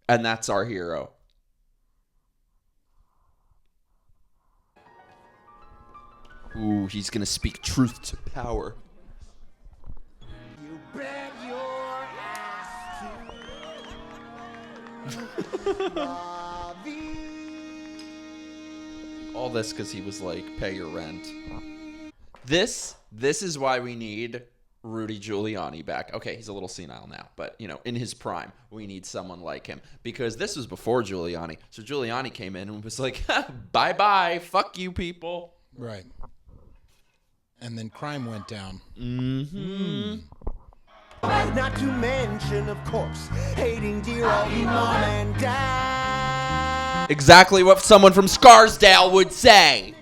And that's our hero. Ooh, he's gonna speak truth to power. You bet your ass All this because he was like, pay your rent. This is why we need Rudy Giuliani back. Okay, he's a little senile now, but, you know, in his prime, we need someone like him. Because this was before Giuliani. So Giuliani came in and was like, bye-bye, fuck you people. Right. And then crime went down. Mm-hmm. Not to mention, of course, hating dear old mom and dad. Exactly what someone from Scarsdale would say.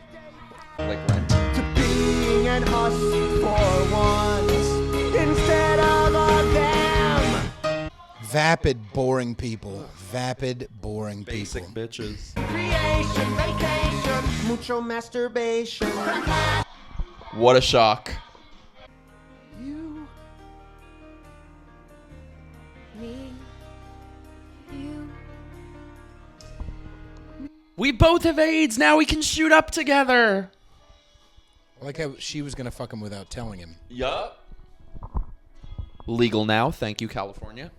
Like rent. To being an us for once instead of a them. Vapid, boring people. Vapid, boring Basic people. bitches. Creation, vacation, mucho masturbation. What a shock. You me, you. We both have AIDS. Now we can shoot up together. I like how she was going to fuck him without telling him. Yup. Legal now. Thank you, California.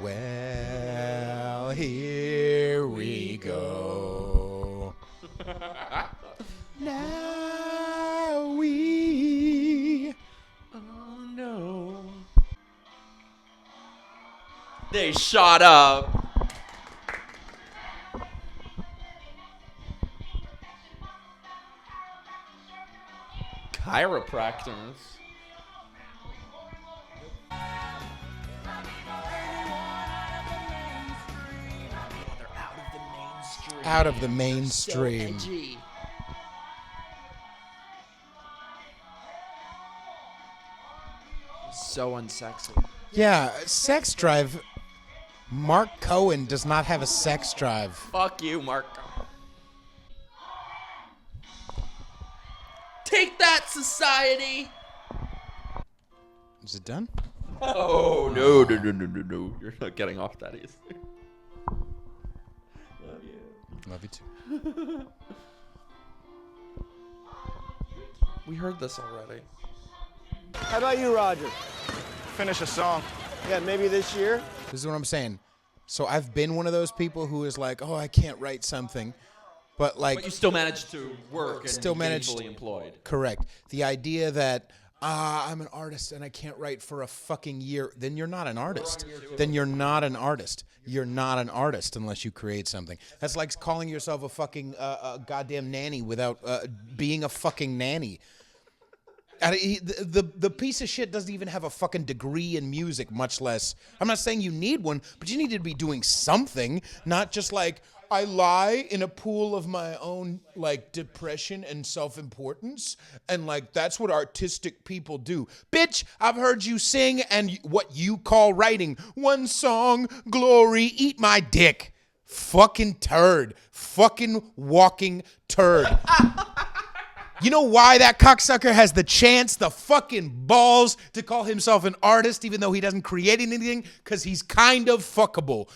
Well, here we go. Now we. Oh no. They shot up. Chiropractors. Out of the mainstream. So edgy. So unsexy. Yeah, sex drive. Mark Cohen does not have a sex drive. Fuck you, Mark. Take that, society. Is it done? Oh, no. You're not getting off that easy. Love you. Love you too. We heard this already. How about you, Roger? Finish a song. Yeah, maybe this year. This is what I'm saying. So I've been one of those people who is like, oh, I can't write something. But like, But you still managed to work and still be managed gainfully employed. Correct. The idea that I'm an artist and I can't write for a fucking year, then you're not an artist. Then you're not an artist. You're not an artist unless you create something. That's like calling yourself a fucking goddamn nanny without being a fucking nanny. The piece of shit doesn't even have a fucking degree in music, much less. I'm not saying you need one, but you need to be doing something, not just like, I lie in a pool of my own, like, depression and self-importance, and, like, that's what artistic people do. Bitch, I've heard you sing and what you call writing. One song, glory, eat my dick. Fucking turd. Fucking walking turd. You know why that cocksucker has the chance, the fucking balls to call himself an artist even though he doesn't create anything? Because he's kind of fuckable.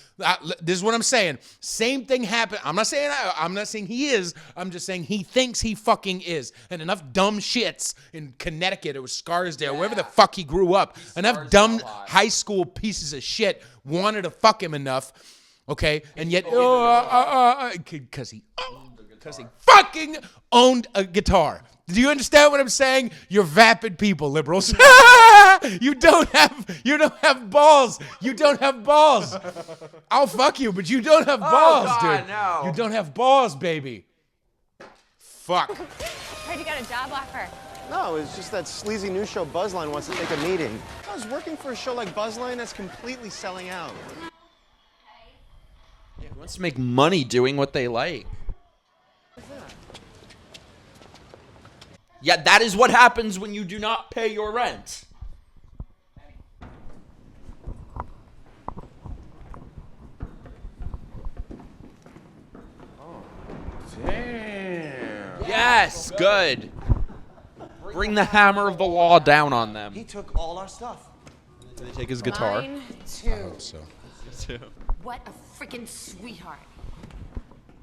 This is what I'm saying. Same thing happened. I'm not saying he is. I'm just saying he thinks he fucking is. And enough dumb shits in Connecticut or Scarsdale, wherever the fuck he grew up, enough dumb high school pieces of shit wanted to fuck him enough, okay? And yet, because he fucking owned a guitar. Do you understand what I'm saying? You're vapid people, liberals. You don't have balls. You don't have balls. I'll fuck you, but you don't have balls, God, dude. no. You don't have balls, baby. Fuck. Heard you got a job offer. No, it's just that sleazy news show Buzzline wants to take a meeting. I was working for a show like Buzzline that's completely selling out. Yeah, who wants to make money doing what they like? Yeah, that is what happens when you do not pay your rent. Damn. Yes, good. Bring the hammer of the law down on them. He took all our stuff. Did they take his guitar? Mine too. I hope so. What a freaking sweetheart.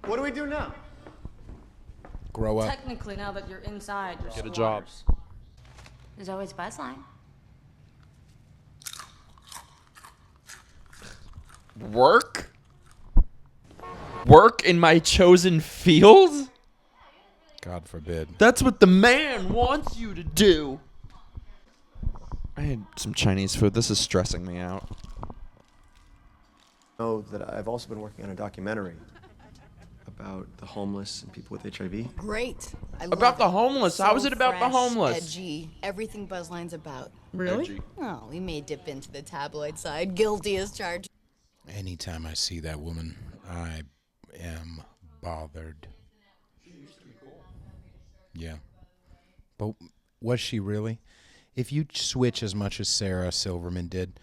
What do we do now? Grow up. Technically, now that you're inside, you're Get a job. There's always Buzzline. Work? Work in my chosen field? God forbid. That's what the man wants you to do. I had some Chinese food. This is stressing me out. Know that I've also been working on a documentary about the homeless and people with HIV. Great. I About love the it. homeless. How is So it about the fresh, homeless? Edgy. Everything Buzzline's about. Really? Edgy. Oh, we may dip into the tabloid side. Guilty as charged. Anytime I see that woman, I am bothered. Yeah. But was she really? If you switch as much as Sarah Silverman did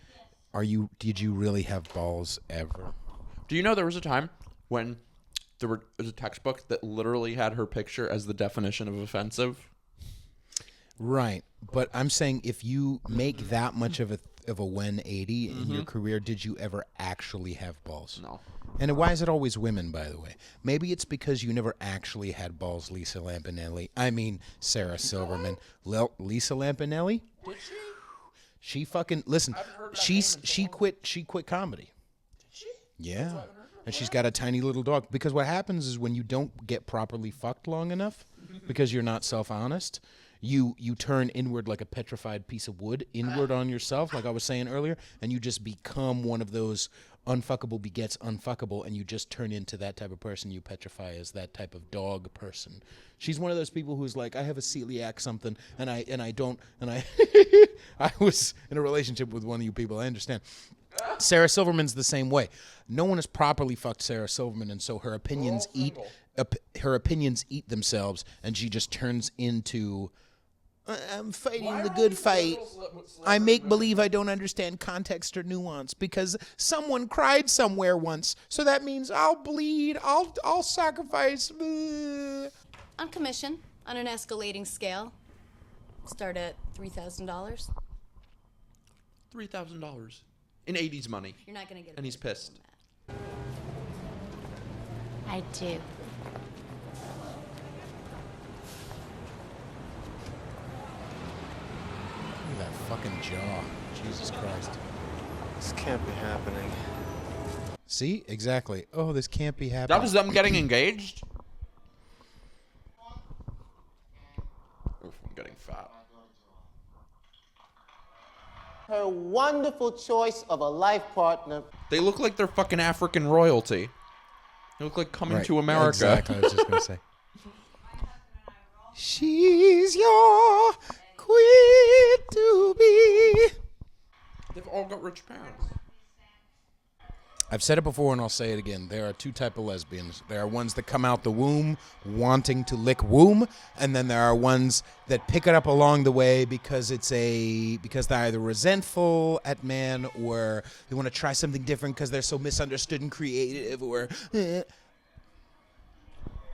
you really have balls ever? Do you know there was a time when there was a textbook that literally had her picture as the definition of offensive? Right. But I'm saying if you make that much of of a 180 in your career, did you ever actually have balls? No. And why is it always women, by the way? Maybe it's because you never actually had balls, Lisa Lampanelli. I mean, Sarah Silverman. Lisa Lampanelli? Did she? She fucking listen. She quit comedy. Did she? Yeah. And she's got a tiny little dog. Because what happens is when you don't get properly fucked long enough, because you're not self-honest, you turn inward like a petrified piece of wood, inward on yourself, like I was saying earlier, and you just become one of those unfuckable begets unfuckable, and you just turn into that type of person. You petrify as that type of dog person. She's one of those people who's like, I have a celiac something, and I I was in a relationship with one of you people. I understand. Sarah Silverman's the same way. No one has properly fucked Sarah Silverman, and so her opinions eat themselves, and she just turns into, I'm fighting the good fight. I make believe I don't understand context or nuance because someone cried somewhere once, so that means I'll bleed. I'll sacrifice. On commission, on an escalating scale. Start at $3,000. $3,000 in 80s money. You're not gonna get. And he's pissed. I do. Look at that fucking jaw. Jesus Christ. This can't be happening. See? Exactly. Oh, this can't be happening. That was them getting engaged? Oof, I'm getting fat. Her wonderful choice of a life partner. They look like they're fucking African royalty. They look like Coming to America. Exactly. I was just going to say. She's your queen to be. They've all got rich parents. I've said it before and I'll say it again. There are two types of lesbians. There are ones that come out the womb wanting to lick womb, and then there are ones that pick it up along the way because they're either resentful at man or they want to try something different because they're so misunderstood and creative or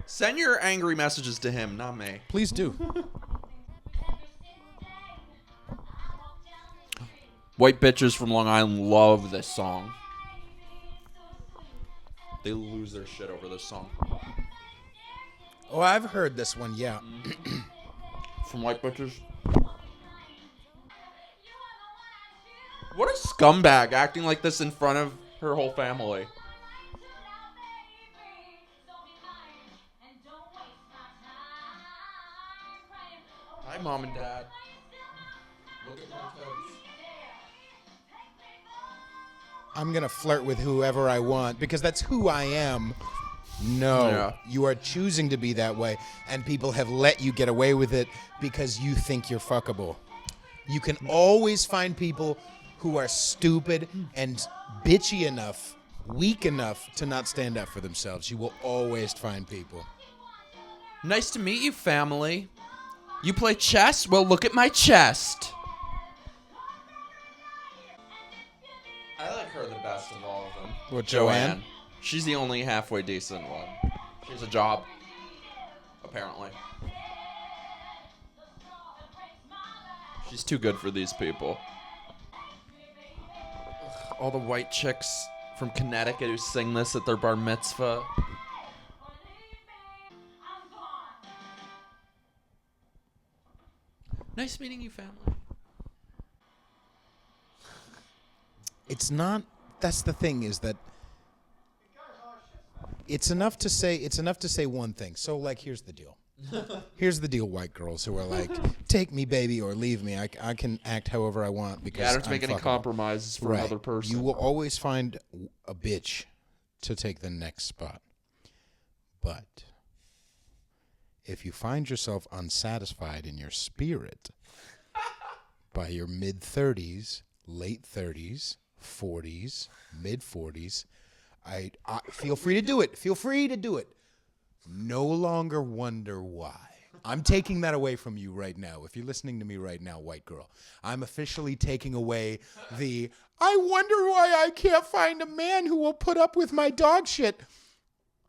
Send your angry messages to him, not me. Please do. White bitches from Long Island love this song. They lose their shit over this song. Oh, I've heard this one, yeah. From white bitches. What a scumbag acting like this in front of her whole family. Hi, Mom and Dad. Look at my toes. I'm going to flirt with whoever I want because that's who I am. No, Yeah. You are choosing to be that way, and people have let you get away with it because you think you're fuckable. You can always find people who are stupid and bitchy enough, weak enough to not stand up for themselves. You will always find people. Nice to meet you, family. You play chess? Well, look at my chest. I like her the best of all of them. What, Joanne? She's the only halfway decent one. She has a job, apparently. She's too good for these people. Ugh, all the white chicks from Connecticut who sing this at their bar mitzvah. Nice meeting you, family. It's not. That's the thing is that it's enough to say one thing. So like, here's the deal. Here's the deal, white girls who are like, take me, baby, or leave me. I can act however I want because I don't have to I'm make any fuckable. compromises for Right. another person. You will always find a bitch to take the next spot. But if you find yourself unsatisfied in your spirit by your mid-30s, late 30s, 40s, mid-40s, I feel free to do it. Feel free to do it. No longer wonder why. I'm taking that away from you right now. If you're listening to me right now, white girl, I'm officially taking away the I wonder why I can't find a man who will put up with my dog shit.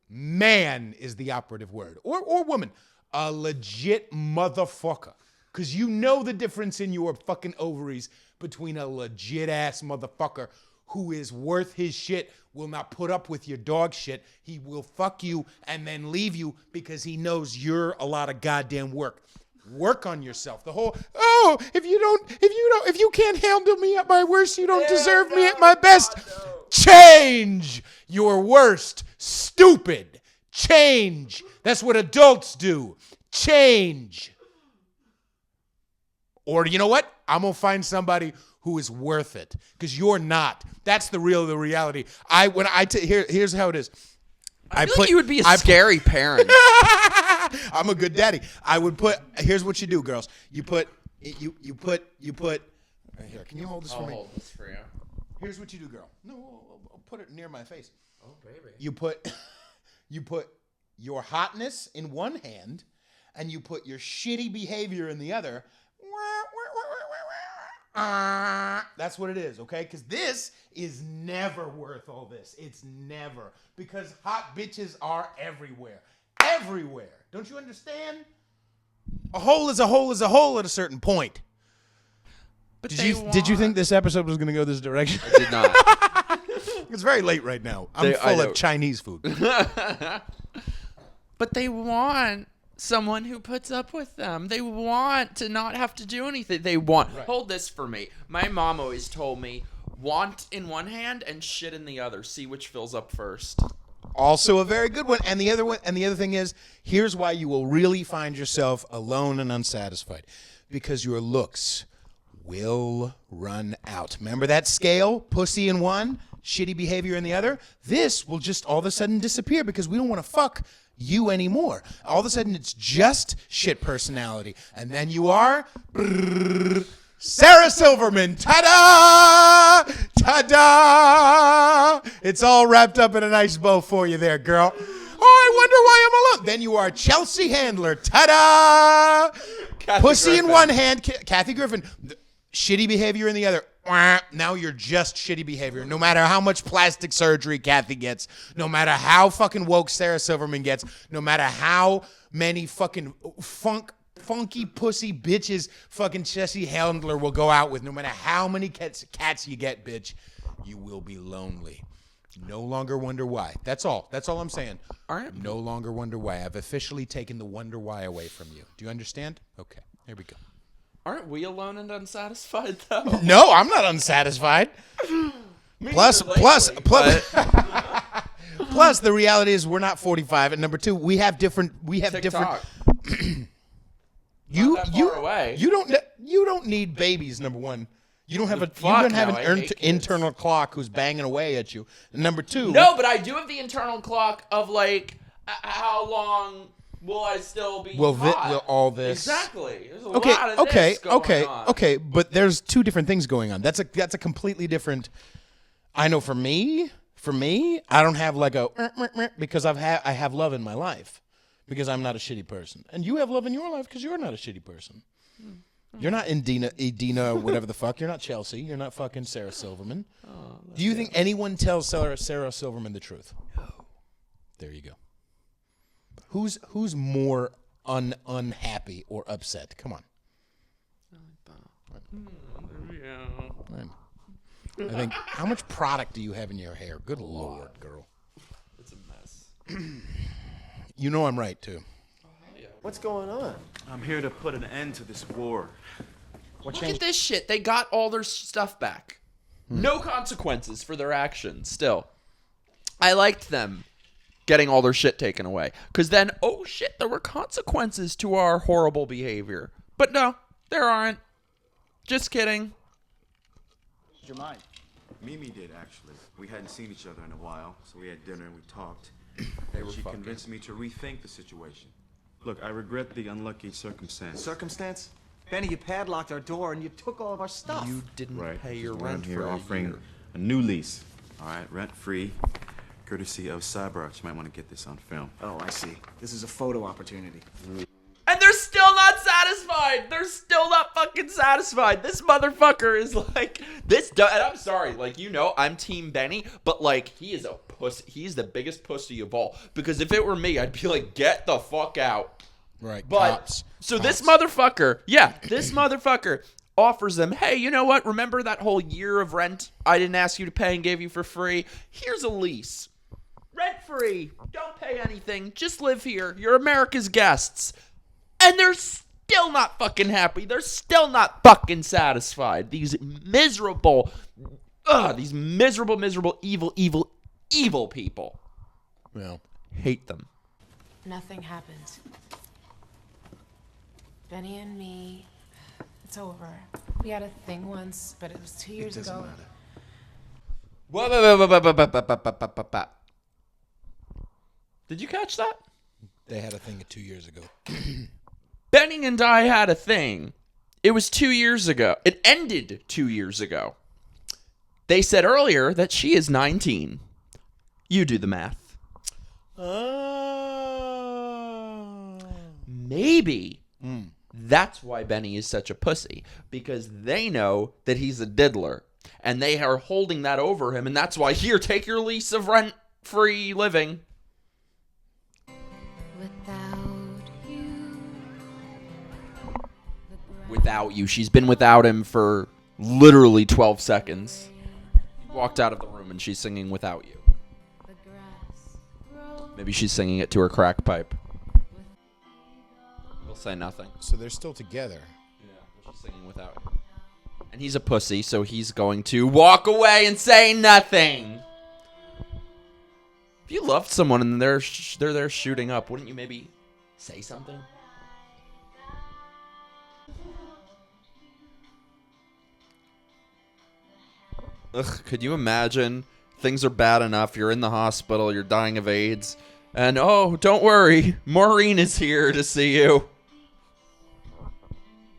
Man is the operative word. Or woman. A legit motherfucker. Because you know the difference in your fucking ovaries between a legit ass motherfucker who is worth his shit, will not put up with your dog shit. He will fuck you and then leave you because he knows you're a lot of goddamn work. Work on yourself. The whole, if you can't handle me at my worst, you don't deserve me at my best. Change your worst. Stupid. Change. That's what adults do. Change. Or you know what? I'm going to find somebody who is worth it because you're not. That's the reality. Here's how it is. I feel like you would be a scary parent. I'm a good daddy. Here's what you do, girls. You put right here. Can you hold this for me? I'll hold this for you. Here's what you do, girl. No, I'll put it near my face. Oh, baby. You put your hotness in one hand and you put your shitty behavior in the other. That's what it is, okay? Because this is never worth all this. It's never. Because hot bitches are everywhere. Everywhere. Don't you understand? A hole is a hole is a hole at a certain point. But Did you think this episode was going to go this direction? I did not. It's very late right now. I'm full of Chinese food. But they want someone who puts up with them. They want to not have to do anything. They want. Right. Hold this for me. My mom always told me, want in one hand and shit in the other. See which fills up first. Also a very good one. And the other thing is, here's why you will really find yourself alone and unsatisfied. Because your looks will run out. Remember that scale? Pussy in one, shitty behavior in the other? This will just all of a sudden disappear because we don't want to fuck you anymore. All of a sudden it's just shit personality. And then you are Sarah Silverman. Ta-da! Ta-da! It's all wrapped up in a nice bow for you there, girl. Oh, I wonder why I'm alone. Then you are Chelsea Handler. Ta-da! Pussy Griffin in one hand, Kathy Griffin. Shitty behavior in the other. Now you're just shitty behavior. No matter how much plastic surgery Kathy gets, no matter how fucking woke Sarah Silverman gets, no matter how many fucking funky pussy bitches fucking Chelsea Handler will go out with, no matter how many cats you get, bitch, you will be lonely. No longer wonder why. That's all. That's all I'm saying. All right. No longer wonder why. I've officially taken the wonder why away from you. Do you understand? Okay. Here we go. Aren't we alone and unsatisfied though? No, I'm not unsatisfied. Plus, the reality is we're not 45, and number two, we have different. TikTok. You away. You don't need babies. Number one, you don't have an internal clock who's banging away at you. And number two, no, but I do have the internal clock of like how long. Will I still be hot? All this exactly? There's a lot of this going on. Okay. But there's two different things going on. That's a completely different. I know for me, I don't have like a because I have love in my life because I'm not a shitty person, and you have love in your life because you're not a shitty person. You're not Edina, whatever the fuck. You're not Chelsea. You're not fucking Sarah Silverman. Do you think anyone tells Sarah Silverman the truth? No. There you go. Who's more unhappy or upset? Come on. I think, how much product do you have in your hair? Good Lord, girl. It's a mess. You know I'm right, too. What's going on? I'm here to put an end to this war. Look at this shit. They got all their stuff back. No consequences for their actions still. I liked them getting all their shit taken away. Because then, oh shit, there were consequences to our horrible behavior. But no, there aren't. Just kidding. What's your mind? Mimi did, actually. We hadn't seen each other in a while, so we had dinner and we talked. She convinced me to rethink the situation. Look, I regret the unlucky circumstance. Circumstance? Benny, you padlocked our door and you took all of our stuff. You didn't pay your rent here for offering a new lease. All right, rent-free. Courtesy of Cyberarch. You might want to get this on film. Oh, I see. This is a photo opportunity. And they're still not satisfied. They're still not fucking satisfied. This motherfucker is like, and I'm sorry, like, you know, I'm Team Benny, but like, he is a pussy. He's the biggest pussy of all. Because if it were me, I'd be like, get the fuck out. Right. But, Cops. This motherfucker, this motherfucker offers them, hey, you know what? Remember that whole year of rent I didn't ask you to pay and gave you for free? Here's a lease. Rent-free. Don't pay anything. Just live here. You're America's guests. And they're still not fucking happy. They're still not fucking satisfied. These miserable, evil people. Well, hate them. Nothing happens. Benny and me, it's over. We had a thing once, but it was 2 years ago. Whoa. Did you catch that? They had a thing 2 years ago. Benny and I had a thing. It was 2 years ago. It ended 2 years ago. They said earlier that she is 19. You do the math. Maybe that's why Benny is such a pussy. Because they know that he's a diddler. And they are holding that over him. And that's why, here, take your lease of rent-free living. Without you. She's been without him for literally 12 seconds. Walked out of the room and she's singing Without You. Maybe she's singing it to her crack pipe. We'll say nothing. So they're still together. Yeah, but she's singing Without You. And he's a pussy, so he's going to walk away and say nothing. If you loved someone and they're there shooting up, wouldn't you maybe say something? Ugh, could you imagine? Things are bad enough. You're in the hospital. You're dying of AIDS. And, oh, don't worry. Maureen is here to see you.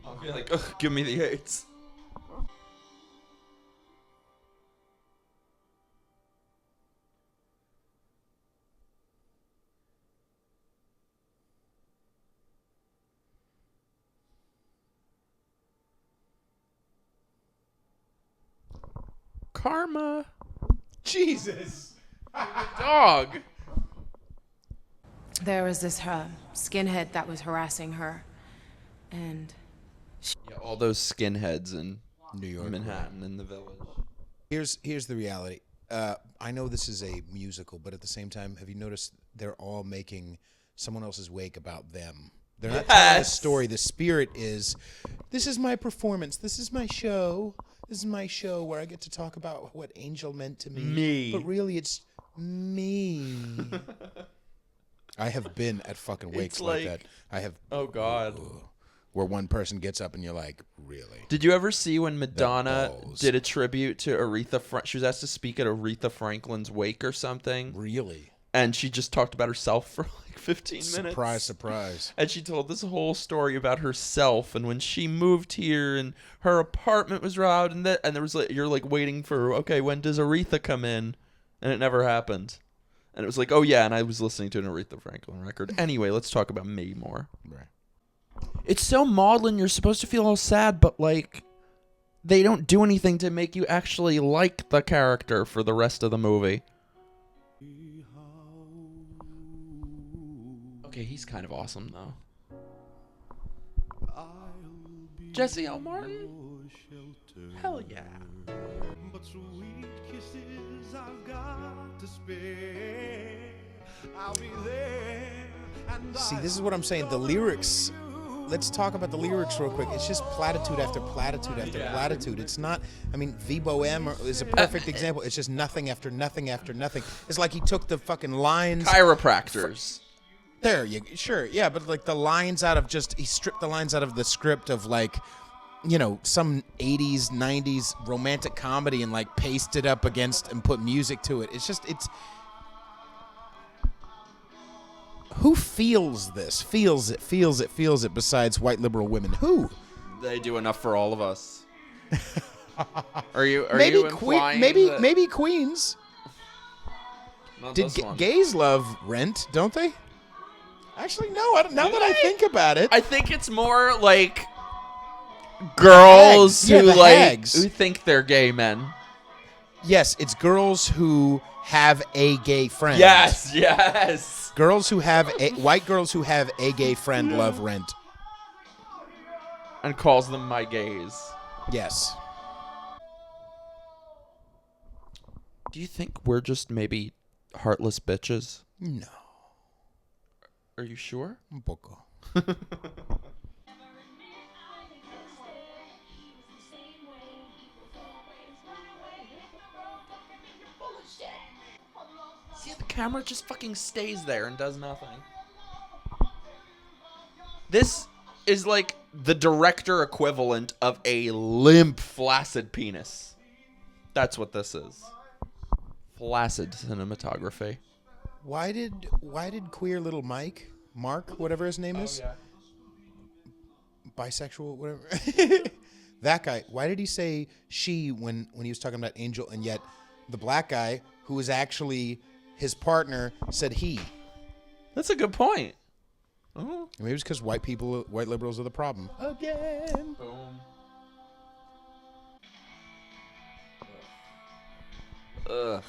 I'll be like, ugh, give me the AIDS. Karma. Jesus. Dog. There was this skinhead that was harassing her, and yeah, all those skinheads in New York, Manhattan, in the village. Here's the reality. I know this is a musical, but at the same time, have you noticed they're all making someone else's wake about them? They're not telling the story. The spirit is, this is my performance. This is my show. This is my show where I get to talk about what Angel meant to me. But really, it's me. I have been at fucking wakes like that. I have. Oh, God. Where one person gets up and you're like, really? Did you ever see when Madonna did a tribute to Aretha? She was asked to speak at Aretha Franklin's wake or something. Really? And she just talked about herself for like 15 minutes. Surprise, surprise. And she told this whole story about herself and when she moved here and her apartment was robbed and there was like, you're like waiting for, okay, when does Aretha come in? And it never happened. And it was like, oh yeah, and I was listening to an Aretha Franklin record. Anyway, let's talk about me more. Right. It's so maudlin, you're supposed to feel all sad, but like they don't do anything to make you actually like the character for the rest of the movie. Okay, he's kind of awesome, though. Jesse L. Martin? Hell yeah. But sweet kisses I've got to spare. I'll be there. See, this is what I'm saying. The lyrics, let's talk about the lyrics real quick. It's just platitude after platitude after platitude. It's not, I mean, V Bohem is a perfect example. It's just nothing after nothing after nothing. It's like he took the fucking lines. Chiropractors. There, sure, yeah, but like the lines out of he stripped the lines out of the script of like, you know, some 80s, 90s romantic comedy and like pasted up against and put music to it. It's just, who feels this? Feels it besides white liberal women? Who? They do enough for all of us. Are you implying maybe Queens? Did One. gays love Rent, don't they? Actually, no. Now that I think about it, I think it's more like girls who think they're gay men. Yes, it's girls who have a gay friend. Yes. Girls who have white girls who have a gay friend love Rent. And calls them my gays. Yes. Do you think we're just maybe heartless bitches? No. Are you sure? Un poco. See, the camera just fucking stays there and does nothing. This is like the director equivalent of a limp, flaccid penis. That's what this is. Flaccid cinematography. Why did queer little Mark, whatever his name is, bisexual, whatever, that guy, why did he say she when he was talking about Angel, and yet the black guy who was actually his partner said he? That's a good point. Oh. Maybe it's because white liberals are the problem. Again. Boom. Ugh.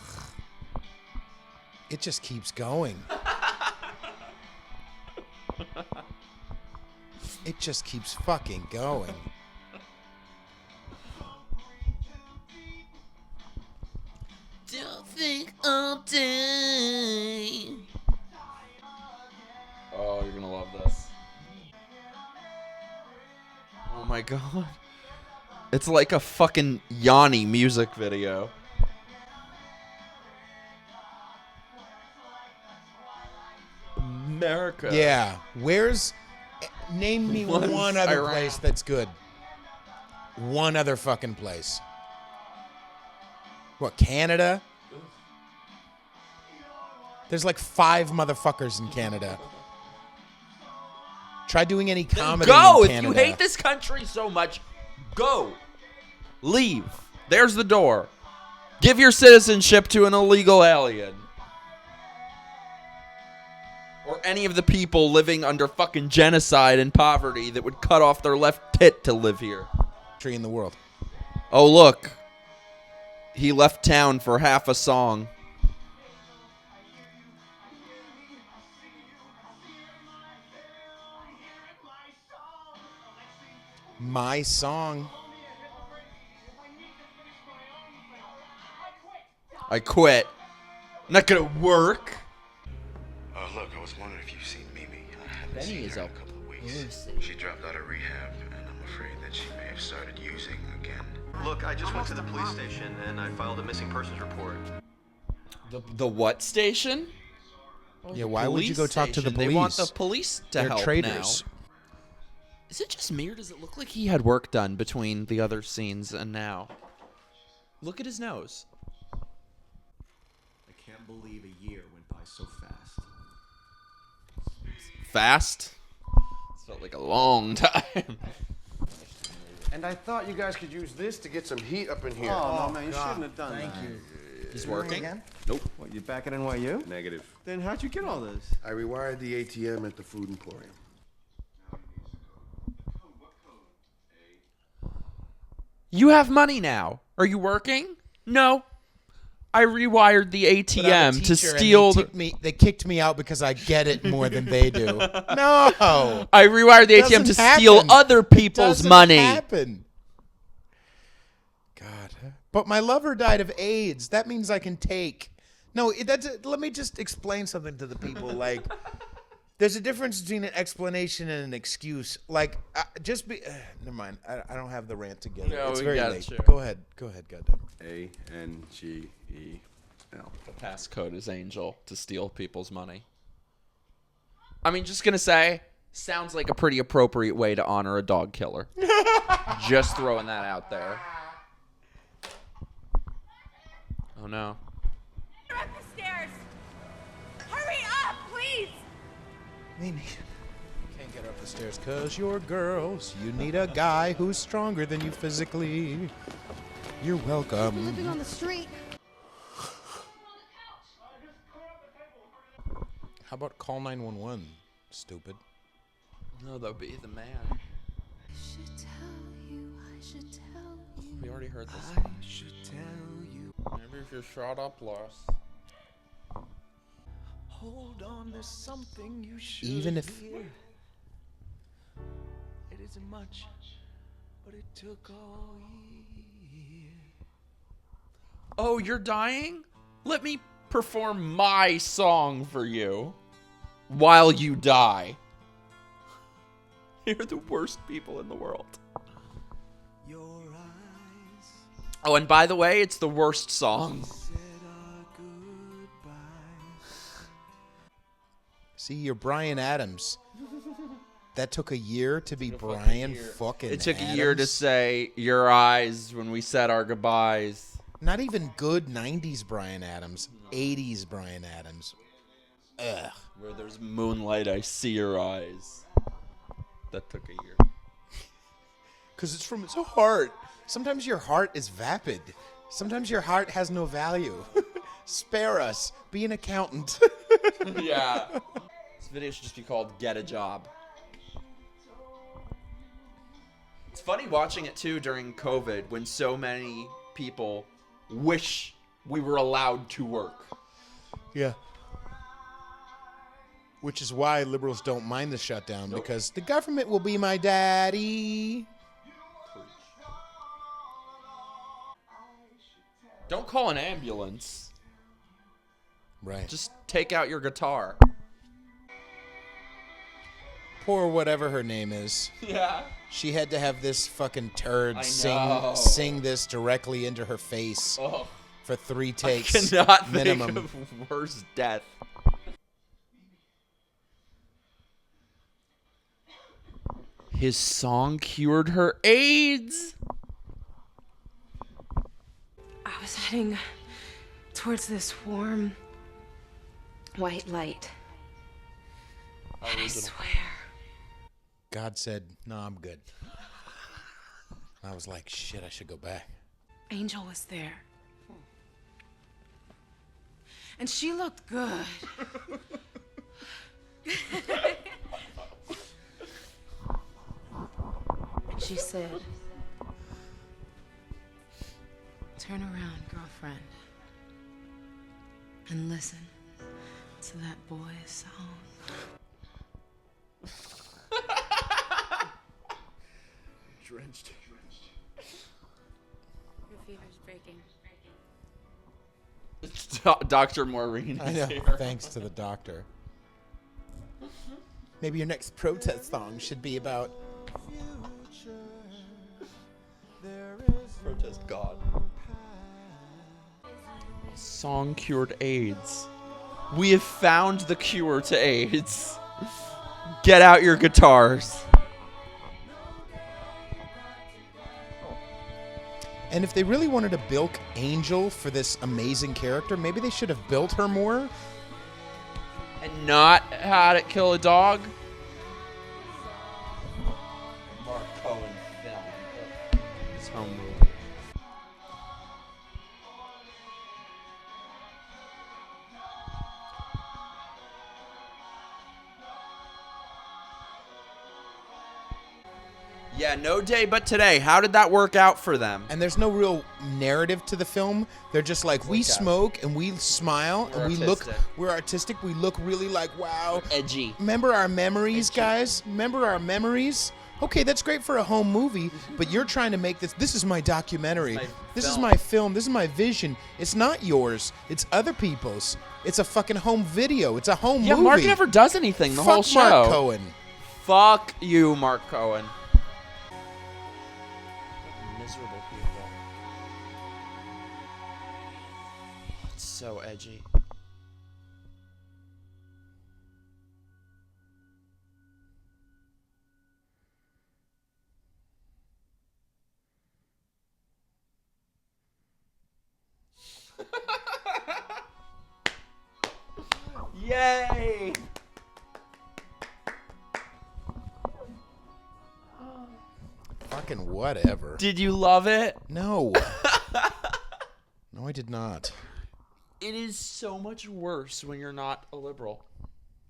It just keeps going. It just keeps fucking going. Don't think all day. Oh, you're gonna love this. Oh my god. It's like a fucking Yanni music video. America. Yeah. Name me one other place that's good. One other fucking place. What, Canada? There's like 5 motherfuckers in Canada. Try doing any comedy in Go! Canada. If you hate this country so much, go. Leave. There's the door. Give your citizenship to an illegal alien. Or any of the people living under fucking genocide and poverty that would cut off their left tit to live here. Tree in the world. Oh, look. He left town for half a song. My song. I quit. Not gonna work. Look, I was wondering if you've seen Mimi. I haven't Benny seen is her in up. a couple of weeks. She dropped out of rehab, and I'm afraid that she may have started using again. Look, I just went to the police station and I filed a missing persons report. The what station? Yeah, why would you go talk to the police? They want the police to They're help traitors. now. Is it just me, or does it look like he had work done between the other scenes and now? Look at his nose. I can't believe a year went by so fast. Fast? It felt like a long time. And I thought you guys could use this to get some heat up in here. Oh, no, man, you shouldn't have done that. Thank you. He's working? Again? Nope. What, you back at NYU? Negative. Then how'd you get all this? I rewired the ATM at the Food Emporium. You have money now. Are you working? No. I rewired the But I'm a ATM to teacher, steal. and they kicked me out because I get it more than they do. No. I rewired the ATM to steal other people's Doesn't money. Happen. God. But my lover died of AIDS. That means I can take. No, let me just explain something to the people. Like, there's a difference between an explanation and an excuse. Like, never mind. I don't have the rant together. No, it's we very got it, late. sure. Go ahead, goddamn. ANGEL. The passcode is Angel to steal people's money. I mean, just gonna say, sounds like a pretty appropriate way to honor a dog killer. Just throwing that out there. Oh no. You're up the stairs. Hurry up, please. Mimi. Can't get her up the stairs because you're girls. You need a guy who's stronger than you physically. You're welcome. Living on the street. How about call 911, stupid? No, that'll be the man. We already heard this. I should tell you. Maybe if you're shot up, Lost. Hold on, there's something you should Even if- hear. It isn't much, but it took all year. Oh, you're dying? Let me perform my song for you while you die. You're the worst people in the world. Oh, and by the way, it's the worst song. See, you're Brian Adams. That took a year to be Brian fucking It took Adams. a year to say your eyes when we said our goodbyes. Not even good 90s Brian Adams. 80s Brian Adams. Ugh. Where there's moonlight, I see your eyes. That took a year. Because it's from his heart. Sometimes your heart is vapid. Sometimes your heart has no value. Spare us. Be an accountant. Yeah. This video should just be called Get a Job. It's funny watching it too during COVID when so many people wish we were allowed to work. Yeah. Which is why liberals don't mind the shutdown, because the government will be my daddy. Don't call an ambulance. Right. Just take out your guitar. Poor whatever her name is. Yeah. She had to have this fucking turd I sing know. this directly into her face for 3 I takes cannot minimum. think of worse death. His song cured her AIDS. I was heading towards this warm, white light. And I swear, God said, no, I'm good. I was like, shit, I should go back. Angel was there. And she looked good. And she said, turn around, girlfriend, and listen to that boy's song. Drenched. Your fever's breaking. Dr. Maureen I is know, here. thanks to the doctor. Maybe your next protest song should be about... Protest God. Song cured AIDS. We have found the cure to AIDS. Get out your guitars. And if they really wanted to bilk Angel for this amazing character, maybe they should have built her more. And not had it kill a dog. Mark Cohen film. His home movie. Yeah, no day but today. How did that work out for them? And there's no real narrative to the film. They're just like, we smoke and we smile and we look, we're artistic. We look really like, wow. Edgy. Remember our memories, guys? Remember our memories? Okay, that's great for a home movie, but you're trying to make this is my documentary. This is my film. This is my vision. It's not yours. It's other people's. It's a fucking home video. It's a home movie. Yeah, Mark never does anything the whole show. Mark Cohen. Fuck you, Mark Cohen. Miserable people. It's so edgy. Yay! Fucking whatever. Did you love it? No. No, I did not. It is so much worse when you're not a liberal.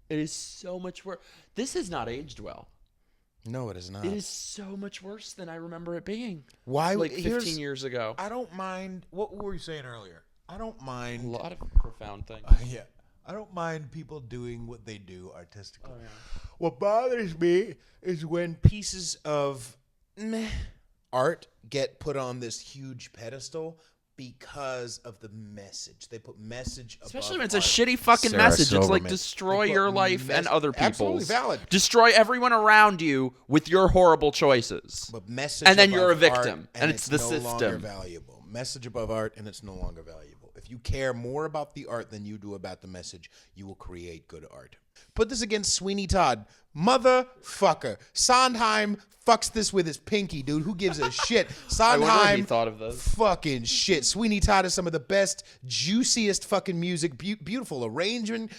It is so much worse. This has not aged well. No, it is not. It is so much worse than I remember it being. Why? Like 15 years ago. I don't mind. What were you saying earlier? I don't mind. A lot of profound things. Yeah. I don't mind people doing what they do artistically. Oh, yeah. What bothers me is when pieces of art get put on this huge pedestal because of the message. They put message above Especially when it's a art. shitty fucking Sarah message. It's Silverman. like destroy They put your life and other people's. Absolutely valid. Destroy everyone around you with your horrible choices. But message and then above you're a art, victim, and it's the no longer system. valuable. Message above art, and it's no longer valuable. If you care more about the art than you do about the message, you will create good art. Put this against Sweeney Todd. Motherfucker. Sondheim fucks this with his pinky, dude. Who gives a shit? I wonder Sondheim what he thought of this. fucking shit. Sweeney Todd is some of the best, juiciest fucking music. Beautiful arrangement,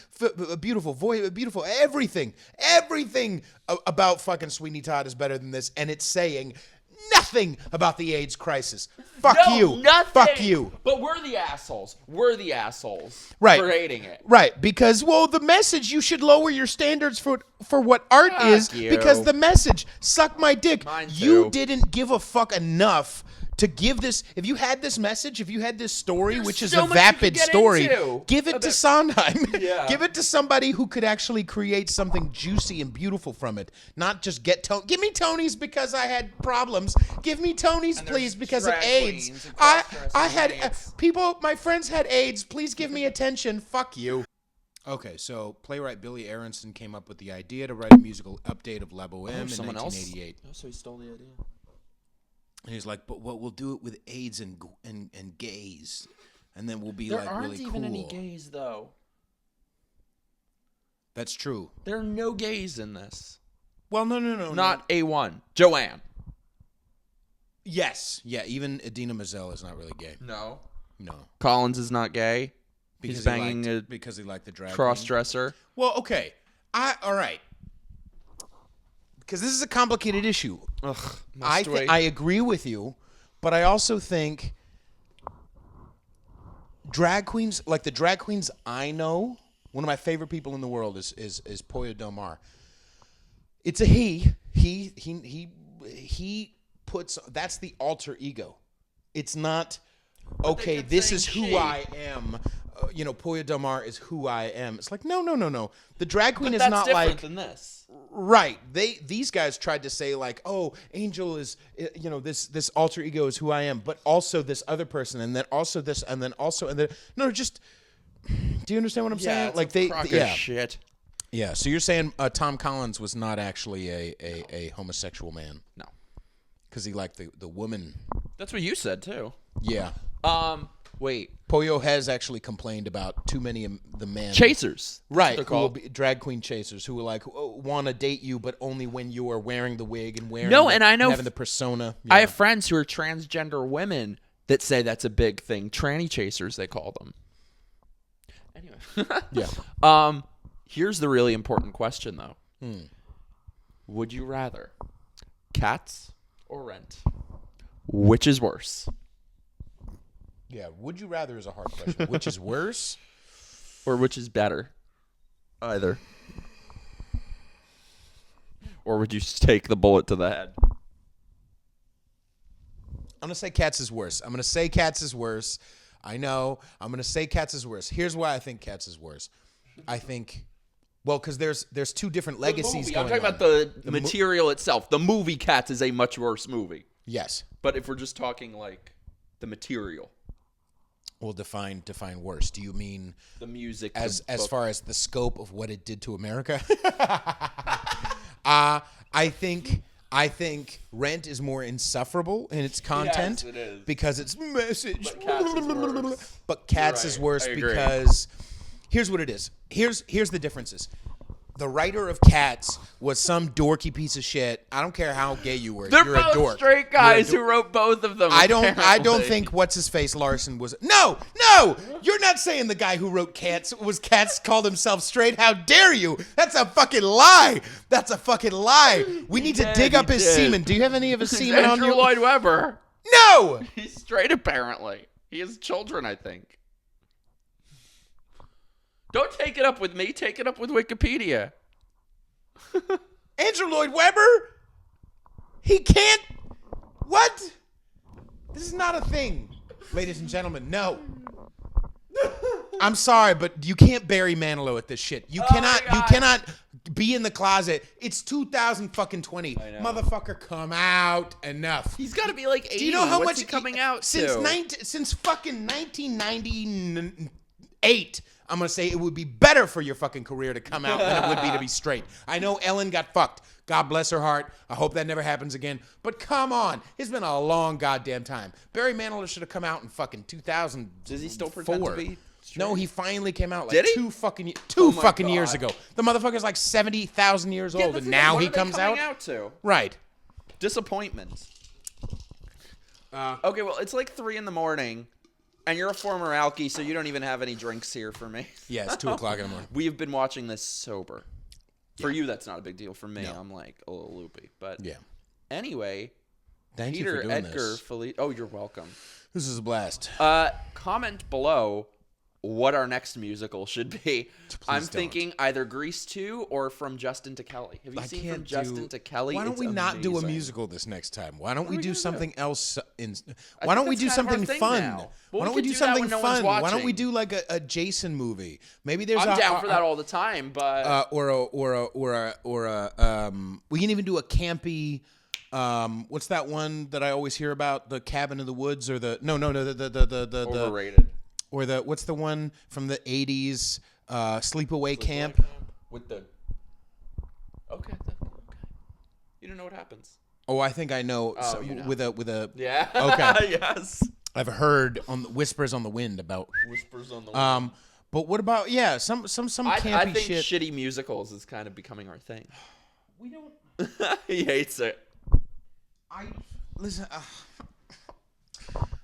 beautiful voice, beautiful everything. Everything about fucking Sweeney Todd is better than this, and it's saying nothing about the AIDS crisis. Fuck you. Nothing. Fuck you. But we're the assholes. We're the assholes. Right. For hating it. Right. Because, well, the message, you should lower your standards for what art Fuck is. you. Because the message, suck my dick. Mine You too. didn't give a fuck enough to give this. If you had this message, if you had this story, which is so a much you could vapid get story, into. give it to Sondheim. Yeah. Give it to somebody who could actually create something juicy and beautiful from it. Not just give me Tonys because I had problems. Give me Tonys, please, because of drag AIDS. queens and I cross-dressing had idiots. people. My friends had AIDS. Please give me attention. Fuck you. Okay, so playwright Billy Aronson came up with the idea to write a musical update of La Boheme in someone else? 1988. Oh, so he stole the idea. And he's like, but we'll do it with AIDS and gays, and then we'll be There like aren't really even cool. any gays, though. That's true. There are no gays in this. Well, no. Not A1. Joanne. Yes. Yeah, even Idina Menzel is not really gay. No. No. Collins is not gay. Because He's banging because he liked the drag cross-dresser. Well, okay. All right. Because this is a complicated issue. Ugh, I agree with you, but I also think drag queens, like the drag queens I know, one of my favorite people in the world is Poya Del Mar. It's a he. He puts, that's the alter ego. It's not, okay, this is who I am. Poya Del Mar is who I am. It's like, no. The drag queen is not like than this. Right. These guys tried to say like, oh, Angel is, this alter ego is who I am, but also this other person, and then also this, and then also, and then no, just. Do you understand what I'm saying? It's Like a crock of shit. Yeah. So you're saying Tom Collins was not actually a homosexual man? No. Because he liked the woman. That's what you said too. Yeah. Wait. Poyo has actually complained about too many of the men. Chasers. Right. They're Who will called. be drag queen chasers who will like want to date you, but only when you are wearing the wig and wearing No, and I know having the persona. I Yeah. have friends who are transgender women that say that's a big thing. Tranny chasers, they call them. Anyway. Yeah. Here's the really important question, though. Hmm. Would you rather cats or rent? Which is worse? Yeah. Would you rather is a hard question. Which is worse? Or which is better? Either. Or would you just take the bullet to the head? I'm gonna say Cats is worse. I'm gonna say Cats is worse. I know. I'm gonna say Cats is worse. Here's why I think Cats is worse. I think, well, because there's two different legacies. I'm going talking on. about the material itself. The movie Cats is a much worse movie. Yes. But if we're just talking like the material. Well, define worse. Do you mean the music as book. far as the scope of what it did to America? I think Rent is more insufferable in its content. Yes, it is. Because it's message. But Cats is worse. But Cats You're is right. worse I agree. because here's what it is. Here's the differences. The writer of Cats was some dorky piece of shit. I don't care how gay you were. They're You're both a dork. straight guys who wrote both of them. I don't apparently. think what's his face Larson was. No. You're not saying the guy who wrote Cats was Cats called himself straight. How dare you? That's a fucking lie. We need to dig up his semen. Do you have any of his semen on Andrew you? Lloyd Webber. No. He's straight apparently. He has children, I think. Don't take it up with me. Take it up with Wikipedia. Andrew Lloyd Webber? He can't. What? This is not a thing, ladies and gentlemen. No. I'm sorry, but you can't Barry Manilow at this shit. You cannot be in the closet. It's 2020. Motherfucker, come out. Enough. He's got to be like 80. Do you know how What's much he coming out since to? Since fucking 1998? I'm going to say it would be better for your fucking career to come out than it would be to be straight. I know Ellen got fucked. God bless her heart. I hope that never happens again. But come on. It's been a long goddamn time. Barry Manilow should have come out in fucking 2000. Does he still pretend to be straight? No, he finally came out like Did he? two fucking God. years ago. The motherfucker's like 70,000 years old, and now he comes out. To? Right. Disappointment. Okay, well, it's like 3 a.m. And you're a former alkie, so you don't even have any drinks here for me. Yeah, it's 2 o'clock in the morning. We've been watching this sober. For you, that's not a big deal. For me, I'm like a little loopy. But yeah. Anyway, thank Peter, you for doing Edgar, this. Oh, you're welcome. This is a blast. Comment below what our next musical should be. I'm thinking either Grease 2 or From Justin to Kelly. Have you seen From Justin to Kelly? Why don't we not do a amazing. musical this next time? Why don't we do something else? I Why don't we think do that's kind of our something thing fun? now. Well, Why don't we we could do do that something when no one's fun? Why don't watching. we do like a Jason movie? Maybe there's I'm down for that all the time, but we can even do a campy. What's that one that I always hear about? The Cabin in the Woods or the overrated. Or what's the one from the 80s? Sleepaway Camp. With the okay. You don't know what happens. Oh, I think I know. Oh, you know. With a yeah. Okay. Yes. I've heard on the Whispers on the Wind about Whispers on the Wind. But what about some campy I think shit? Shitty musicals is kind of becoming our thing. We don't. He hates it. Listen.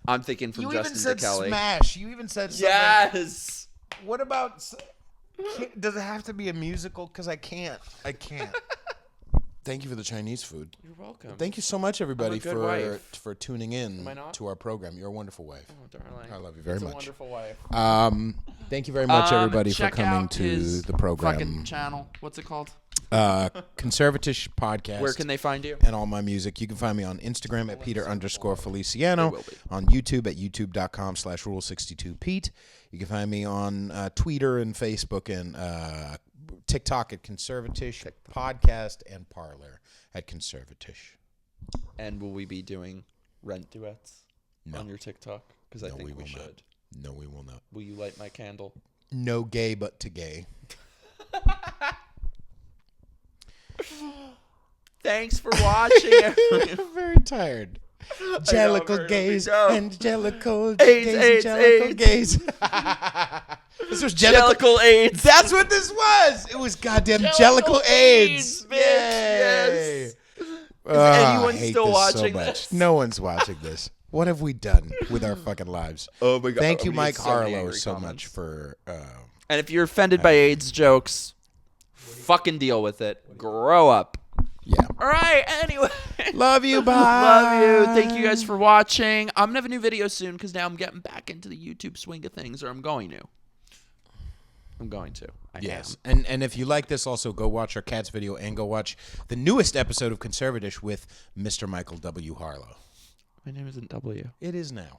I'm thinking From Justin to Kelly. Smash. You even said something. Yes. What about? Does it have to be a musical? Because I can't. Thank you for the Chinese food. You're welcome. Thank you so much, everybody, I'm a good wife. for tuning in Am I not? to our program. You're a wonderful wife. Oh, darling. I love you very It's much. A wonderful wife. Thank you very much, everybody, for check coming out to his the program. Fucking channel. What's it called? Conservatish Podcast. Where can they find you? And all my music. You can find me on Instagram at Peter_Feliciano, on YouTube at youtube.com/Rule62Pete. You can find me on Twitter and Facebook and TikTok at Conservatish Podcast and Parlor at Conservatish. And will we be doing rent duets on your TikTok? Because I think we should. No, we will not. Will you light my candle? No gay but to gay. Thanks for watching. I'm very tired. Jellicle gays, angelical gays, angelical gays. This was Jellicle AIDS. That's what this was. It was goddamn Jellicle AIDS. Bitch. Yes. Is anyone still watching this? No one's watching this. What have we done with our fucking lives? Oh my God. Thank you, We Mike get so many Harlow, angry so comments. much for. And if you're offended by AIDS jokes, fucking deal with it. Grow up. Yeah. All right. Anyway. Love you. Bye. Love you. Thank you guys for watching. I'm going to have a new video soon because now I'm getting back into the YouTube swing of things, or I'm going to. I am. And if you like this, also go watch our Cats video and go watch the newest episode of Conservatish with Mr. Michael W. Harlow. My name isn't W. It is now.